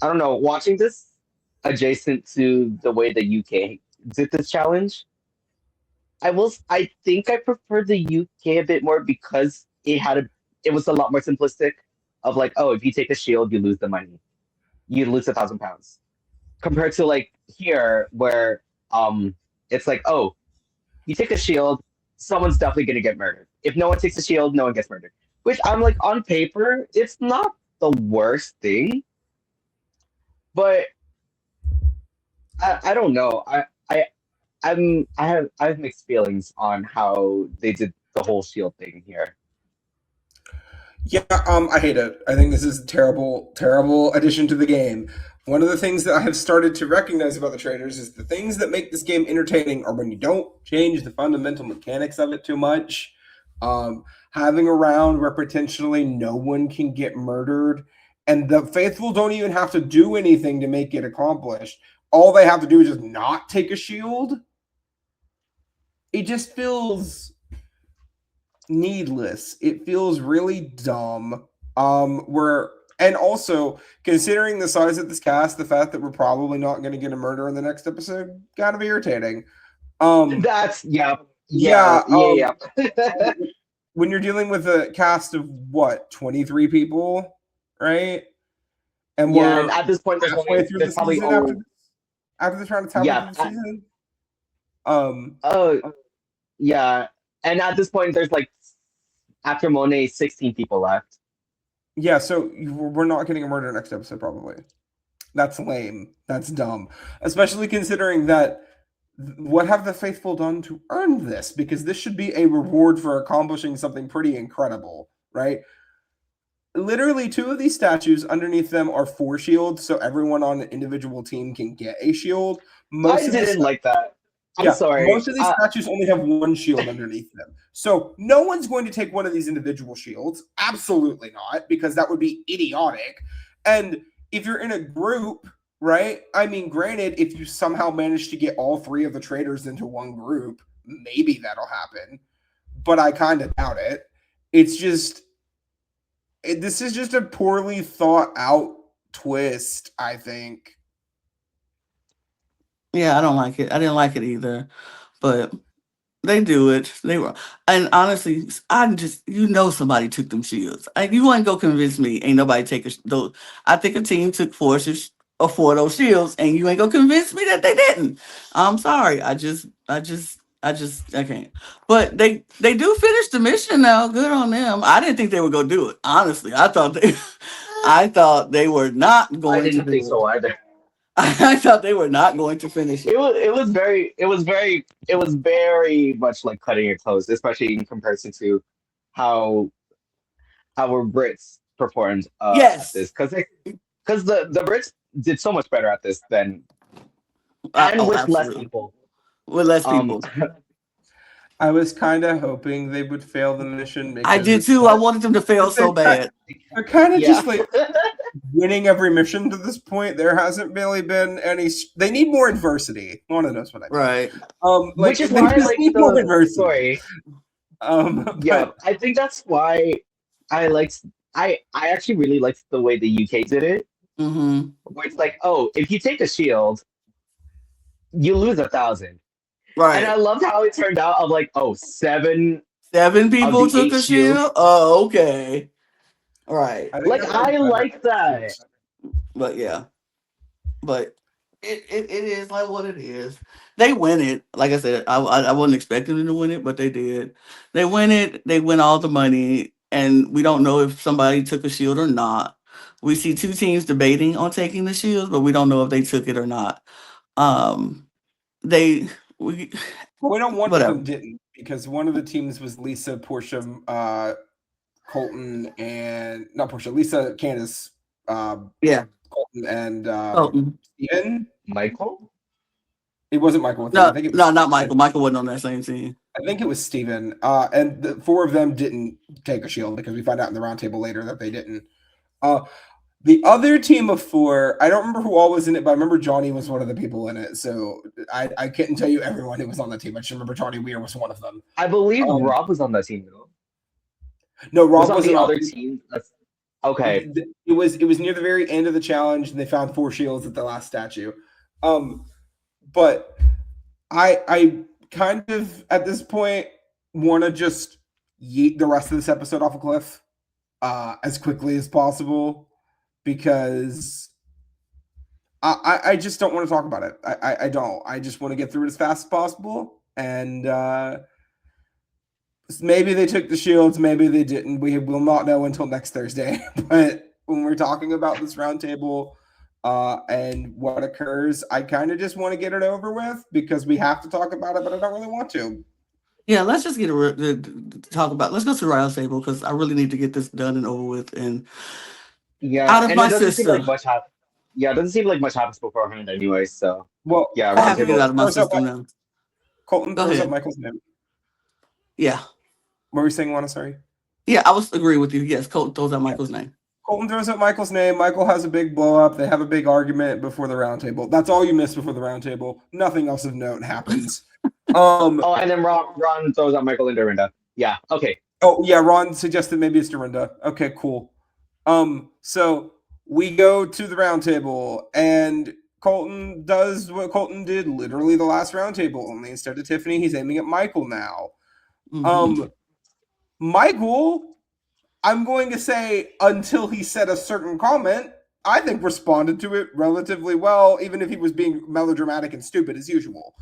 Speaker 3: don't know. Watching this adjacent to the way the UK did this challenge, I think I prefer the UK a bit more because it was a lot more simplistic of like, oh, if you take a shield, you lose the money. You lose £1,000. Compared to like here where it's like, oh, you take a shield, someone's definitely gonna get murdered. If no one takes a shield, no one gets murdered. Which I'm like, on paper, it's not the worst thing. But I don't know. I have mixed feelings on how they did the whole shield thing here.
Speaker 1: Yeah, I hate it. I think this is a terrible, terrible addition to the game. One of the things that I have started to recognize about the Traitors is the things that make this game entertaining are when you don't change the fundamental mechanics of it too much. Having a round where potentially no one can get murdered, and the faithful don't even have to do anything to make it accomplished. All they have to do is just not take a shield. It just feels needless. It feels really dumb. And also considering the size of this cast, the fact that we're probably not going to get a murder in the next episode, kind of irritating.
Speaker 3: That's yeah.
Speaker 1: When you're dealing with a cast of what, 23 people, right? And
Speaker 3: and at this point,
Speaker 1: halfway through the season after this round of time through the season.
Speaker 3: Yeah, and at this point, there's like after Monet, 16 people left.
Speaker 1: Yeah, so we're not getting a murder next episode, probably. That's lame. That's dumb. Especially considering that what have the faithful done to earn this? Because this should be a reward for accomplishing something pretty incredible, right? Literally, 2 of these statues underneath them are 4 shields, so everyone on an individual team can get a shield.
Speaker 3: I didn't like that. I'm sorry.
Speaker 1: Most of these statues only have 1 shield underneath them. So no one's going to take one of these individual shields. Absolutely not, because that would be idiotic. And if you're in a group, right? I mean, granted, if you somehow manage to get all 3 of the traitors into one group, maybe that'll happen. But I kind of doubt it. It's just... this is just a poorly thought out twist, I think.
Speaker 2: Yeah, I don't like it. I didn't like it either, but they do it. They were, and honestly, I just somebody took them shields. You ain't go convince me. Ain't nobody take those. I think a team took 4 of those shields, and you ain't gonna convince me that they didn't. I'm sorry. I can't. But they do finish the mission now. Good on them. I didn't think they would go do it. Honestly, I thought they were not going to.
Speaker 3: I didn't think so either.
Speaker 2: I thought they were not going to finish it.
Speaker 3: It was very much like cutting your clothes, especially in comparison to how our Brits performed
Speaker 2: Yes.
Speaker 3: at this, because the Brits did so much better at this than and with
Speaker 2: absolutely.
Speaker 3: less people.
Speaker 2: With less people.
Speaker 1: I was kind of hoping they would fail the mission.
Speaker 2: I did too. I wanted them to fail so bad.
Speaker 1: They're kind of just like winning every mission to this point. There hasn't really been any. They need more adversity. Lana knows what I mean.
Speaker 2: Right.
Speaker 3: Which is why I like
Speaker 1: more adversity.
Speaker 3: Sorry. Yeah, I think that's why I actually really liked the way the UK did it.
Speaker 2: Mm-hmm.
Speaker 3: Where it's like, oh, if you take a shield, you lose 1,000.
Speaker 2: Right.
Speaker 3: And I loved how it turned out. I'm like, oh, 7
Speaker 2: people took a shield. Oh, okay. Right.
Speaker 3: I like that.
Speaker 2: But yeah. But it is like what it is. They win it. Like I said, I wasn't expecting them to win it, but they did. They win it. They win all the money, and we don't know if somebody took a shield or not. We see 2 teams debating on taking the shields, but we don't know if they took it or not. We
Speaker 1: don't want them didn't, because one of the teams was Lisa, Portia, Colton, and not Portia, Lisa, Candace, Colton, and Steven.
Speaker 3: Michael?
Speaker 1: It wasn't Michael.
Speaker 2: No,
Speaker 1: I think it was
Speaker 2: not Michael. Michael wasn't on that same team.
Speaker 1: I think it was Steven. And the 4 of them didn't take a shield, because we find out in the roundtable later that they didn't. The other team of 4, I don't remember who all was in it, but I remember Johnny was one of the people in it. So I couldn't tell you everyone who was on the team. I just remember Johnny Weir was one of them.
Speaker 3: I believe Rob was on that team, though.
Speaker 1: No, Rob
Speaker 3: was on the other team. Okay.
Speaker 1: It was near the very end of the challenge, and they found 4 shields at the last statue. But I kind of, at this point, want to just yeet the rest of this episode off a cliff as quickly as possible, because I just don't want to talk about it. I don't. I just want to get through it as fast as possible. And maybe they took the shields, maybe they didn't. We will not know until next Thursday. But when we're talking about this roundtable and what occurs, I kind of just want to get it over with, because we have to talk about it, but I don't really want to.
Speaker 2: Yeah, let's just talk about. Let's go to the roundtable, because I really need to get this done and over with. And out of my system.
Speaker 3: It doesn't seem like much happens beforehand anyway. So
Speaker 2: I have to get it out of my system now.
Speaker 1: Colton throws up Michael's name.
Speaker 2: Yeah.
Speaker 1: What were you saying, Lana? Sorry.
Speaker 2: Yeah, I was agreeing with you. Yes, Colton throws out Michael's name.
Speaker 1: Colton throws up Michael's name. Michael has a big blow up. They have a big argument before the roundtable. That's all you miss before the roundtable. Nothing else of note happens.
Speaker 3: And then Ron throws out Michael and Dorinda. Yeah. Okay.
Speaker 1: Oh yeah, Ron suggested maybe it's Dorinda. Okay, cool. So we go to the roundtable, and Colton does what Colton did literally the last roundtable. Only instead of Tiffany, he's aiming at Michael now. Mm-hmm. Michael, I'm going to say, until he said a certain comment, I think responded to it relatively well, even if he was being melodramatic and stupid as usual.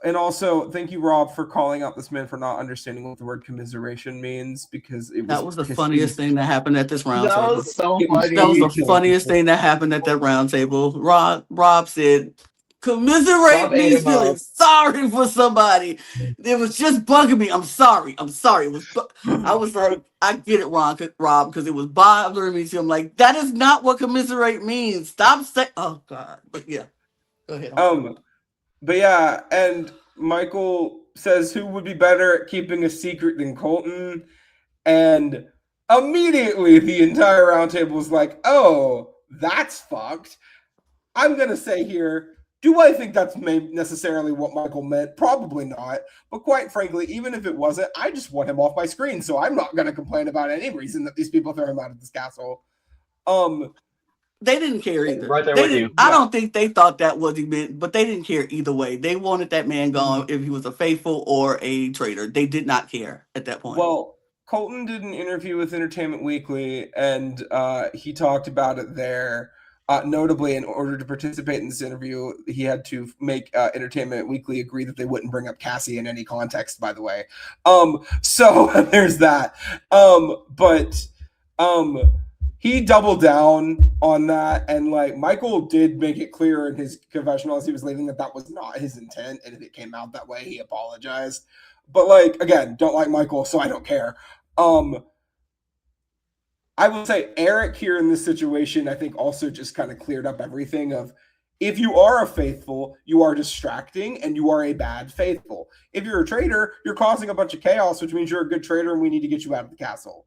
Speaker 1: And also, thank you, Rob, for calling out this man for not understanding what the word commiseration means, because it was
Speaker 2: That was the
Speaker 1: pissed.
Speaker 2: funniest thing that happened at this round
Speaker 3: That
Speaker 2: table.
Speaker 3: was so
Speaker 1: It was
Speaker 3: funny.
Speaker 2: That was the
Speaker 1: ridiculous.
Speaker 2: funniest thing that happened at that round table. Rob said, commiserate
Speaker 3: Rob ate
Speaker 2: means
Speaker 3: him
Speaker 2: feeling
Speaker 3: up.
Speaker 2: sorry for somebody. It was just bugging me. I'm sorry. It was I was like, I get it, Rob, because it was bothering me too. I'm like, that is not what commiserate means. Stop saying, oh God. But yeah, go ahead. I'm sorry.
Speaker 1: But yeah, and Michael says who would be better at keeping a secret than Colton, and immediately the entire roundtable was like, "Oh, that's fucked." I'm gonna say here, do I think that's necessarily what Michael meant? Probably not. But quite frankly, even if it wasn't, I just want him off my screen, so I'm not gonna complain about any reason that these people throw him out of this castle.
Speaker 2: They didn't care either.
Speaker 3: Right there
Speaker 2: They
Speaker 3: with
Speaker 2: didn't.
Speaker 3: you.
Speaker 2: I don't think they thought that was he meant, but they didn't care either way. They wanted that man gone if he was a faithful or a traitor. They did not care at that point.
Speaker 1: Well, Colton did an interview with Entertainment Weekly, and he talked about it there. Notably, in order to participate in this interview, he had to make Entertainment Weekly agree that they wouldn't bring up Cassie in any context, by the way. So there's that. But he doubled down on that, and like Michael did make it clear in his confessional as he was leaving that was not his intent, and if it came out that way, he apologized. But like again, don't like Michael, so I don't care. I will say Eric here in this situation, I think also just kind of cleared up everything of if you are a faithful, you are distracting and you are a bad faithful. If you're a traitor, you're causing a bunch of chaos, which means you're a good traitor and we need to get you out of the castle.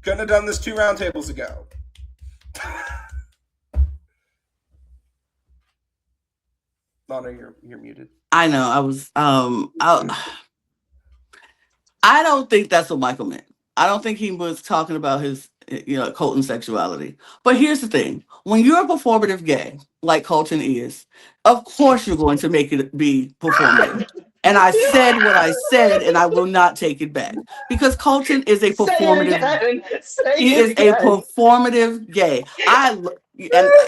Speaker 1: Couldn't have done this 2 roundtables ago. Lana, you're muted.
Speaker 2: I know. I was. I don't think that's what Michael meant. I don't think he was talking about his, Colton sexuality. But here's the thing: when you're a performative gay, like Colton is, of course you're going to make it be performative. And I said what I said, and I will not take it back because Colton is a performative. He is a performative gay. And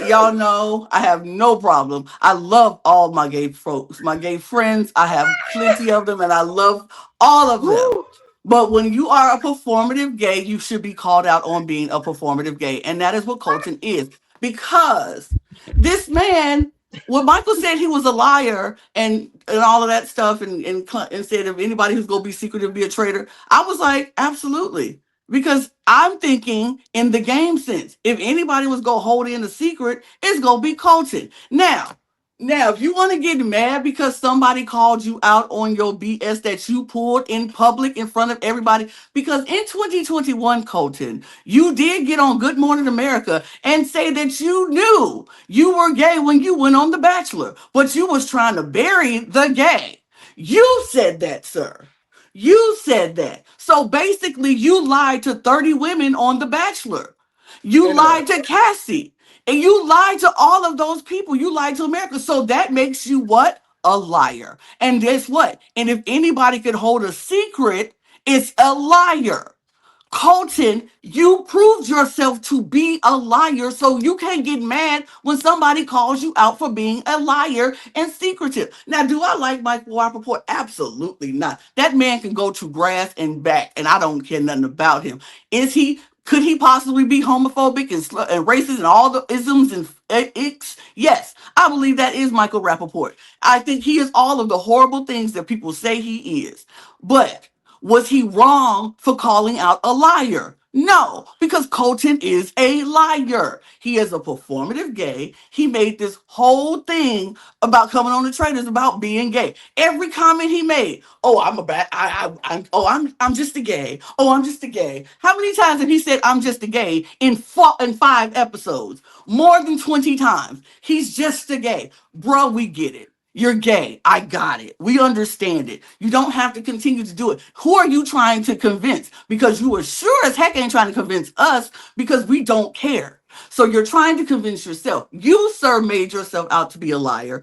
Speaker 2: y'all know I have no problem. I love all my gay folks, my gay friends. I have plenty of them, and I love all of them. But when you are a performative gay, you should be called out on being a performative gay, and that is what Colton is. Because this man, when Michael said he was a liar and all of that stuff, and said if anybody who's gonna be secretive be a traitor, I was like, absolutely. Because I'm thinking in the game sense, if anybody was gonna hold in a secret, it's gonna be Colton. Now, if you want to get mad because somebody called you out on your BS that you pulled in public in front of everybody, because in 2021, Colton, you did get on Good Morning America and say that you knew you were gay when you went on The Bachelor, but you was trying to bury the gay. You said that, sir. You said that. So basically, you lied to 30 women on The Bachelor. You lied to Cassie. And you lied to all of those people. You lied to America. So that makes you what? A liar. And guess what? And if anybody could hold a secret, it's a liar. Colton, you proved yourself to be a liar, so you can't get mad when somebody calls you out for being a liar and secretive. Now, do I like Michael Rappaport? Absolutely not. That man can go to grass and back, and I don't care nothing about him. Could he possibly be homophobic and racist and all the isms and icks? Yes, I believe that is Michael Rappaport. I think he is all of the horrible things that people say he is. But was he wrong for calling out a liar? No, because Colton is a liar. He is a performative gay. He made this whole thing about coming on the Traitors about being gay. Every comment he made, oh, I'm a bad, I'm just a gay. Oh, I'm just a gay. How many times have he said I'm just a gay in 5 episodes? More than 20 times. He's just a gay. Bro, we get it. You're gay. I got it. We understand it. You don't have to continue to do it. Who are you trying to convince? Because you are sure as heck ain't trying to convince us because we don't care. So you're trying to convince yourself. You, sir, made yourself out to be a liar,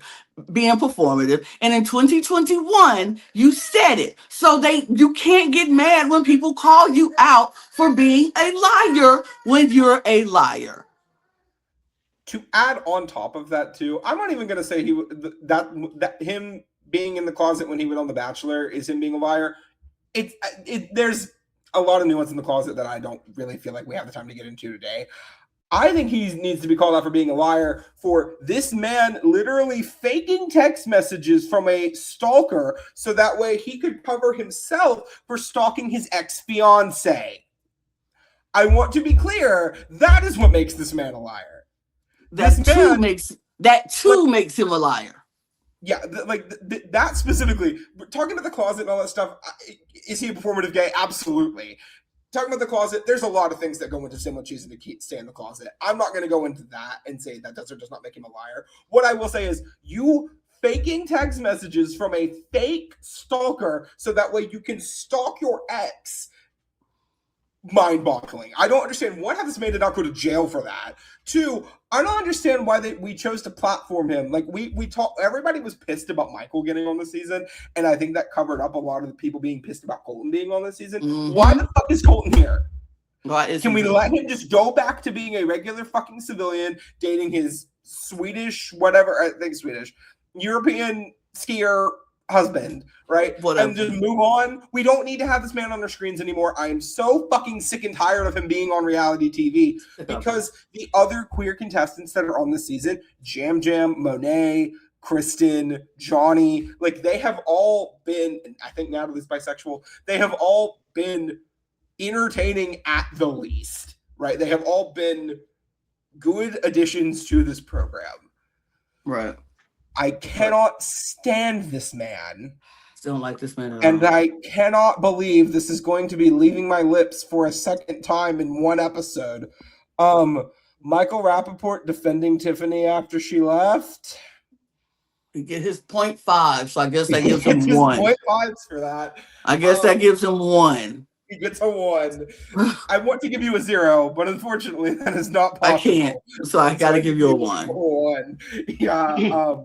Speaker 2: being performative. And in 2021, you said it. So you can't get mad when people call you out for being a liar when you're a liar.
Speaker 1: to add on top of that too, I'm not even gonna say that him being in the closet when he went on The Bachelor is him being a liar. There's a lot of nuance in the closet that I don't really feel like we have the time to get into today. I think he needs to be called out for being a liar for this man literally faking text messages from a stalker so that way he could cover himself for stalking his ex-fiance. I want to be clear, that is what makes this man a liar.
Speaker 2: That too makes him a liar.
Speaker 1: Yeah, that specifically. Talking about the closet and all that stuff, is he a performative gay? Absolutely. Talking about the closet, there's a lot of things that go into someone choosing to stay in the closet. I'm not going to go into that and say that does or does not make him a liar. What I will say is you faking text messages from a fake stalker so that way you can stalk your ex. Mind-boggling. I don't understand one, how this man did not go to jail for that. Two, I don't understand why we chose to platform him. Like we talked, everybody was pissed about Michael getting on the season, and I think that covered up a lot of the people being pissed about Colton being on the season.
Speaker 2: Mm-hmm.
Speaker 1: Why the fuck is Colton here?
Speaker 2: Can
Speaker 1: we let him just go back to being a regular fucking civilian, dating his Swedish, whatever, I think Swedish, European skier husband, right?
Speaker 2: Whatever.
Speaker 1: And just move on. We don't need to have this man on our screens anymore. I am so fucking sick and tired of him being on reality TV because the other queer contestants that are on this season, Jam Jam, Monet, Kristen, Johnny, like they have all been, I think Natalie's bisexual, they have all been entertaining at the least, right? They have all been good additions to this program.
Speaker 2: Right.
Speaker 1: I cannot stand this man.
Speaker 2: Don't like this man at all.
Speaker 1: And I cannot believe this is going to be leaving my lips for a second time in one episode. Michael Rappaport defending Tiffany after she left.
Speaker 2: He get his 0.5, so I guess that gives him 1.
Speaker 1: 0.5s for that.
Speaker 2: I guess that gives him 1.
Speaker 1: He gets a 1. I want to give you a 0, but unfortunately that is not possible.
Speaker 2: I can't, so I got to give you a 1.
Speaker 1: 1. Yeah.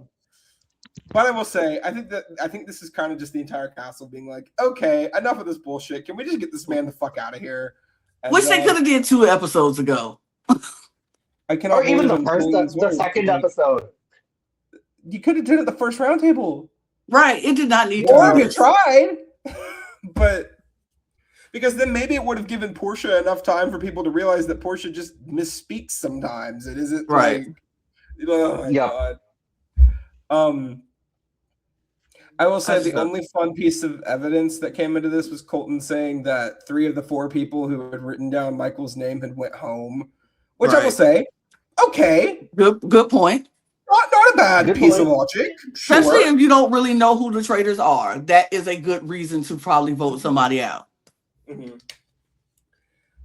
Speaker 1: But I will say, I think this is kind of just the entire castle being like, okay, enough of this bullshit. Can we just get this man the fuck out of here? And,
Speaker 2: which they could have did 2 episodes ago.
Speaker 1: I cannot.
Speaker 3: Or even the second episode.
Speaker 1: You could have did it the first roundtable.
Speaker 2: Right. It did not need to.
Speaker 1: Or you tried, but because then maybe it would have given Portia enough time for people to realize that Portia just misspeaks sometimes. It isn't
Speaker 2: right.
Speaker 1: Like, oh my god. I will say the only fun piece of evidence that came into this was Colton saying that 3 of the 4 people who had written down Michael's name had went home, which I will say, okay,
Speaker 2: good point.
Speaker 1: Not a bad piece of logic. Sure.
Speaker 2: Especially if you don't really know who the traitors are. That is a good reason to probably vote somebody out.
Speaker 1: Mm-hmm.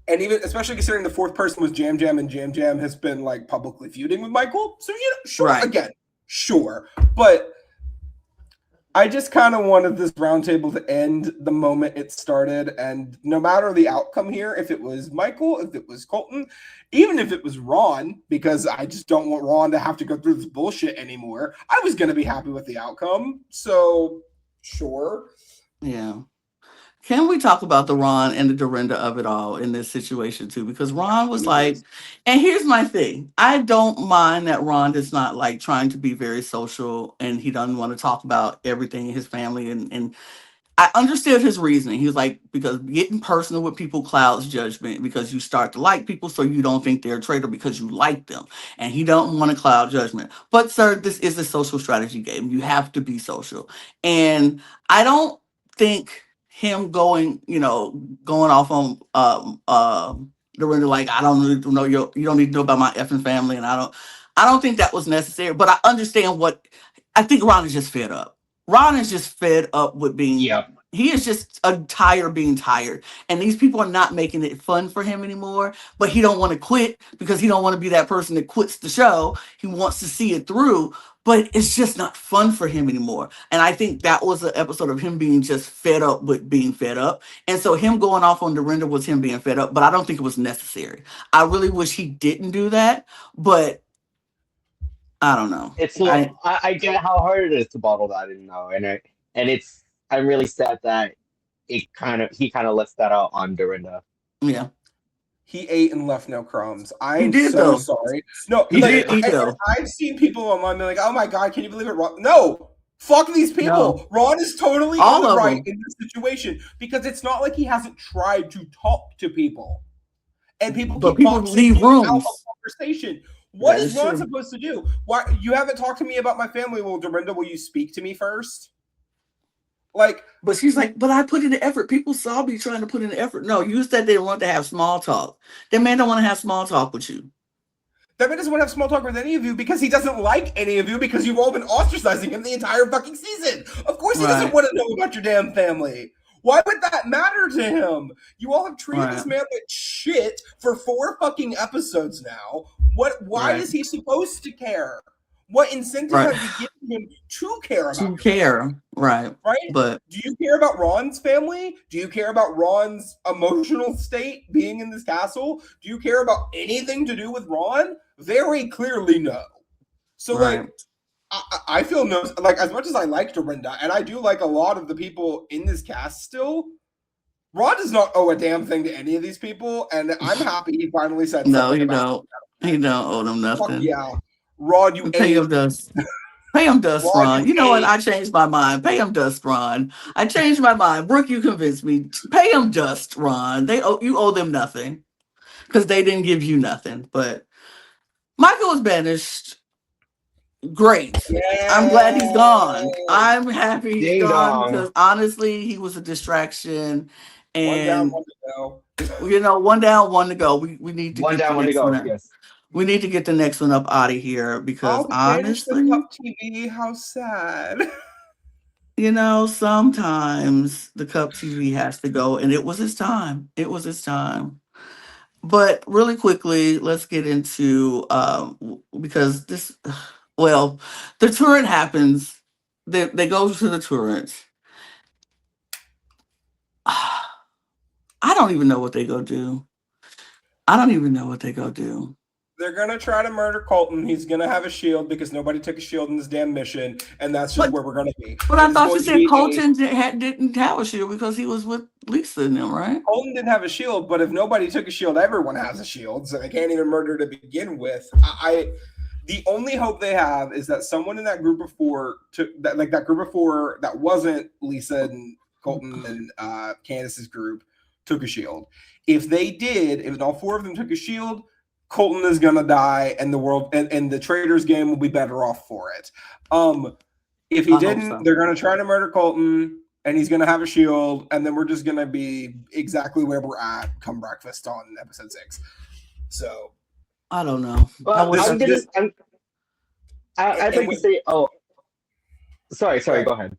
Speaker 1: And even, especially considering the 4th person was Jam Jam, and Jam Jam has been like publicly feuding with Michael. So, sure, right. Again, sure. But I just kind of wanted this roundtable to end the moment it started. And no matter the outcome here, if it was Michael, if it was Colton, even if it was Ron, because I just don't want Ron to have to go through this bullshit anymore, I was going to be happy with the outcome. So, sure.
Speaker 2: Yeah. Can we talk about the Ron and the Dorinda of it all in this situation too? Because Ron was like, and here's my thing. I don't mind that Ron is not like trying to be very social and he doesn't want to talk about everything in his family. And I understood his reasoning. He was like, because getting personal with people clouds judgment because you start to like people so you don't think they're a traitor because you like them. And he don't want to cloud judgment. But sir, this is a social strategy game. You have to be social. And I don't think him going off on Dorinda, like, I don't need to know you don't need to know about my effing family, and I don't think that was necessary. But I understand I think Ron is just fed up. Ron is just fed up with being he is just tired of being tired. And these people are not making it fun for him anymore. But he don't want to quit because he don't want to be that person that quits the show. He wants to see it through. But it's just not fun for him anymore. And I think that was an episode of him being just fed up with being fed up. And so him going off on Dorinda was him being fed up. But I don't think it was necessary. I really wish he didn't do that. But I don't know.
Speaker 3: It's I get how hard it is to bottle that in now. And I'm really sad that he kind of lets that out on Dorinda.
Speaker 2: Yeah.
Speaker 1: He ate and left no crumbs.
Speaker 2: He
Speaker 1: I'm
Speaker 2: did,
Speaker 1: so
Speaker 2: though.
Speaker 1: sorry. No,
Speaker 2: He
Speaker 1: like
Speaker 2: did eat, though.
Speaker 1: I've seen people online be like, "Oh my god, can you believe it?" No, fuck these people.
Speaker 2: No.
Speaker 1: Ron is totally in
Speaker 2: All
Speaker 1: the
Speaker 2: of
Speaker 1: right
Speaker 2: them.
Speaker 1: in this situation because it's not like he hasn't tried to talk to people, and people
Speaker 2: But
Speaker 1: keep
Speaker 2: people
Speaker 1: boxing
Speaker 2: leave
Speaker 1: him out
Speaker 2: rooms.
Speaker 1: of conversation. What
Speaker 2: That
Speaker 1: is
Speaker 2: is
Speaker 1: Ron
Speaker 2: true.
Speaker 1: supposed to do? Why you haven't talked to me about my family? Well, Dorinda, will you speak to me first? Like,
Speaker 2: But she's like, but I put in the effort. People saw me trying to put in the effort. No, you said they want to have small talk. That man don't want to have small talk with you.
Speaker 1: that man doesn't want to have small talk with any of you because he doesn't like any of you because you've all been ostracizing him the entire fucking season. Of course he doesn't
Speaker 2: Right.
Speaker 1: want to know about your damn family. Why would that matter to him? You all have treated
Speaker 2: Right.
Speaker 1: this man like shit for 4 fucking episodes now. Why
Speaker 2: Right.
Speaker 1: is he supposed to care? What incentive
Speaker 2: Right.
Speaker 1: have you given him to care about
Speaker 2: To
Speaker 1: your
Speaker 2: care.
Speaker 1: family?
Speaker 2: Right.
Speaker 1: Right?
Speaker 2: But
Speaker 1: Do you care about Ron's family? Do you care about Ron's emotional state being in this castle? Do you care about anything to do with Ron? Very clearly, no. So,
Speaker 2: right.
Speaker 1: like, I feel no, like, as much as I like Dorinda, and I do like a lot of the people in this cast still, Ron does not owe a damn thing to any of these people, and I'm happy he finally said
Speaker 2: No,
Speaker 1: something
Speaker 2: he
Speaker 1: about
Speaker 2: don't. He don't owe them
Speaker 1: Fuck
Speaker 2: nothing.
Speaker 1: yeah. Ron, you
Speaker 2: Pay him
Speaker 1: ate.
Speaker 2: dust. Pay him dust,
Speaker 1: Ron,
Speaker 2: Ron.
Speaker 1: you
Speaker 2: You know what?
Speaker 1: ate.
Speaker 2: I changed my mind. Pay him dust, Ron. I changed my mind. Brooke, you convinced me. Pay him dust, Ron. You owe them nothing because they didn't give you nothing. But Michael was banished. Great. I'm glad he's gone.
Speaker 1: Yay.
Speaker 2: I'm happy he's
Speaker 3: Ding
Speaker 2: gone
Speaker 3: dong.
Speaker 2: because honestly, he was a distraction.
Speaker 1: One down,
Speaker 2: And
Speaker 1: one to go.
Speaker 2: one down, one to go. We need to
Speaker 3: One
Speaker 2: get the
Speaker 3: down, one to
Speaker 2: next one
Speaker 3: go.
Speaker 2: out.
Speaker 3: Yes.
Speaker 2: We need to get the next one up out of here because
Speaker 1: Oh, we banished the
Speaker 2: honestly,
Speaker 1: Cup TV. How sad.
Speaker 2: sometimes the Cup TV has to go, and it was his time. It was his time. But really quickly, let's get into because this, well, the turret happens. They go to the turret. I don't even know what they go do. I don't even know what they go do.
Speaker 1: They're gonna try to murder Colton. He's gonna have a shield because nobody took a shield in this damn mission, and that's just
Speaker 2: But
Speaker 1: where we're gonna be.
Speaker 2: but I
Speaker 1: It's
Speaker 2: thought
Speaker 1: going
Speaker 2: you
Speaker 1: to
Speaker 2: said
Speaker 1: be
Speaker 2: Colton didn't have a shield because he was with Lisa and them, right?
Speaker 1: Colton didn't have a shield, but if nobody took a shield, everyone has a shield, so they can't even murder to begin with. The only hope they have is that someone in that group of four that group of four that wasn't Lisa and Colton and Candace's group took a shield. If they did, if all 4 of them took a shield, Colton is gonna die, and the world and the Traitors game will be better off for it. If he didn't,
Speaker 2: so.
Speaker 1: they're gonna try to murder Colton, and he's gonna have a shield, and then we're just gonna be exactly where we're at come breakfast on episode 6. So
Speaker 2: I don't know.
Speaker 3: Well, I'd like to say. Oh, sorry. Go ahead.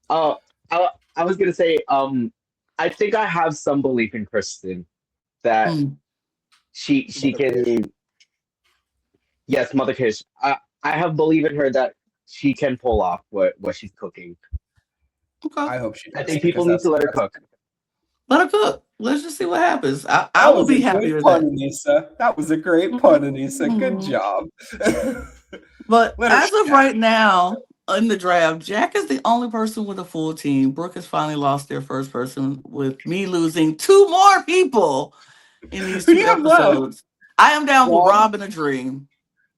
Speaker 3: Oh, I was gonna say. I think I have some belief in Kristen that she can. Yes, Mother Kish. I have belief in her that she can pull off what she's cooking.
Speaker 2: Okay.
Speaker 1: I hope she does.
Speaker 3: I think people need to let her cook.
Speaker 2: Let her cook. Let's just see what happens. I will be happy with that.
Speaker 1: Aneesa. That was a great pun, Aneesa. Good job.
Speaker 2: But as of right now, in the draft, Jack is the only person with a full team. Brooke has finally lost their first person, with me losing 2 more people in these 2 episodes. I am down with Rob in a dream.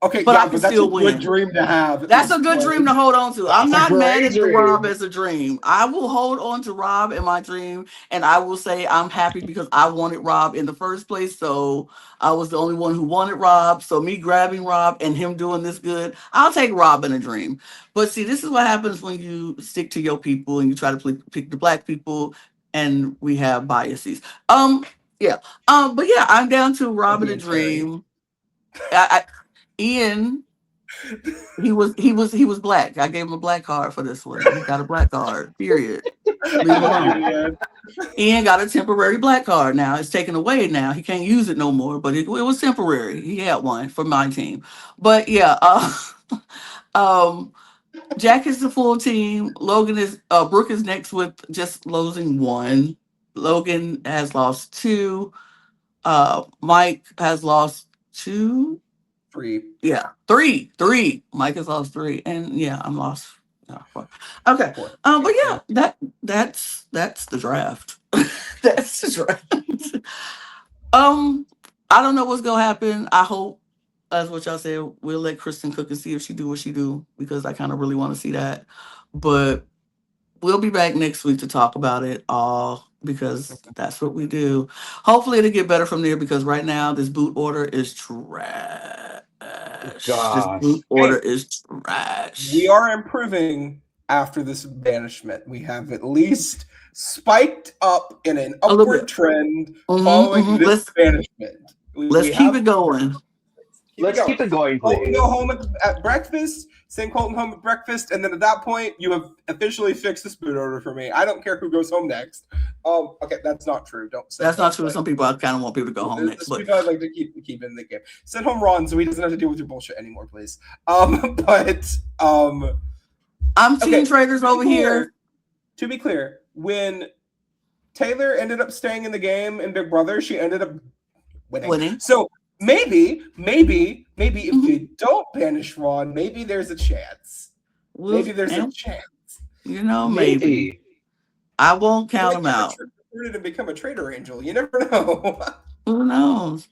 Speaker 1: Okay,
Speaker 2: but
Speaker 1: yeah,
Speaker 2: I can
Speaker 1: that's
Speaker 2: still
Speaker 1: a
Speaker 2: win.
Speaker 1: good dream to have.
Speaker 2: That's a good dream to hold on to. I'm not mad at the
Speaker 3: dream.
Speaker 2: Rob as a dream. I will hold on to Rob in my dream, and I will say I'm happy because I wanted Rob in the first place. So I was the only one who wanted Rob. So me grabbing Rob and him doing this good, I'll take Rob in a dream. But see, this is what happens when you stick to your people and you try to pick the black people, and we have biases. But yeah, I'm down to Rob in a dream. Ian, he was black. I gave him a black card for this one. He got a black card. Period. Leave him alone. Ian got a temporary black card. Now it's taken away. Now he can't use it no more. But it was temporary. He had one for my team. But yeah, Jack is the full team. Logan is Brooke is next with just losing 1. Logan has lost 2. Mike has lost 2.
Speaker 1: 3.
Speaker 2: Yeah, 3. Mike has lost 3, and yeah, I'm lost. Okay.
Speaker 1: 4.
Speaker 2: But yeah, that's the draft. That's the draft. I don't know what's gonna happen. I hope, as what y'all said, we'll let Kristen cook and see if she do what she do, because I kind of really want to see that. But we'll be back next week to talk about it all, because that's what we do. Hopefully it'll get better from there, because right now this boot order is trash. This
Speaker 3: Gosh.
Speaker 2: boot order
Speaker 1: Hey,
Speaker 2: is
Speaker 1: we
Speaker 2: trash.
Speaker 1: are improving after this banishment. We have at least spiked up in an
Speaker 2: A little
Speaker 1: upward
Speaker 2: bit.
Speaker 1: trend following this banishment. We
Speaker 2: Let's keep
Speaker 1: have
Speaker 2: it going.
Speaker 1: keep it
Speaker 3: Let's
Speaker 1: going.
Speaker 3: keep it going,
Speaker 1: Colton
Speaker 3: please.
Speaker 1: go home at breakfast. Send Colton home at breakfast, and then at that point, you have officially fixed this boot order for me. I don't care who goes home next. Okay, that's not true. Don't say
Speaker 2: That's
Speaker 1: that.
Speaker 2: not true. Some people, I kind of want people to go home next,
Speaker 1: There's
Speaker 2: but
Speaker 1: people I'd like to keep in the game. Send home Ron so he doesn't have to deal with your bullshit anymore, please. But
Speaker 2: I'm
Speaker 1: okay.
Speaker 2: Team Traitors over here.
Speaker 1: To be clear, when Taylor ended up staying in the game in Big Brother, she ended up winning. So maybe if you don't banish Ron, maybe there's a chance. Maybe there's a chance.
Speaker 2: You know, maybe. I won't count him out.
Speaker 1: And become a traitor angel. You never know.
Speaker 2: Who knows?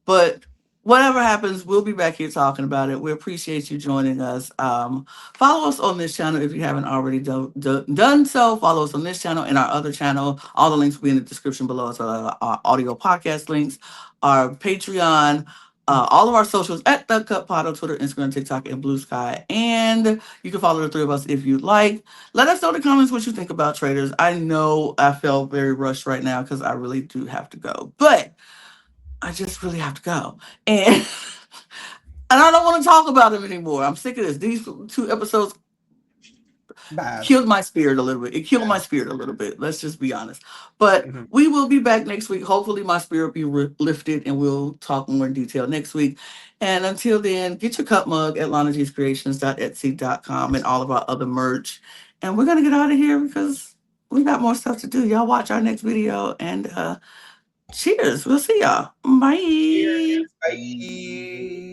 Speaker 2: But whatever happens, we'll be back here talking about it. We appreciate you joining us. Follow us on this channel if you haven't already done so. Follow us on this channel and our other channel. All the links will be in the description below, as well as our audio podcast links, our Patreon, all of our socials at The Cup Pod on Twitter, Instagram, TikTok, and Blue Sky. And you can follow the three of us if you'd like. Let us know in the comments what you think about Traitors. I know I felt very rushed right now because I really do have to go. But I just really have to go. And I don't want to talk about him anymore. I'm sick of this. These 2 episodes killed my spirit a little bit. It killed my spirit a little bit. Let's just be honest. But we will be back next week. Hopefully my spirit will be lifted, and we'll talk more in detail next week. And until then, get your cup mug at lanagcreations.etsy.com and all of our other merch. And we're going to get out of here because we got more stuff to do. Y'all watch our next video, and cheers. We'll see y'all. Bye.
Speaker 1: Cheers. Bye.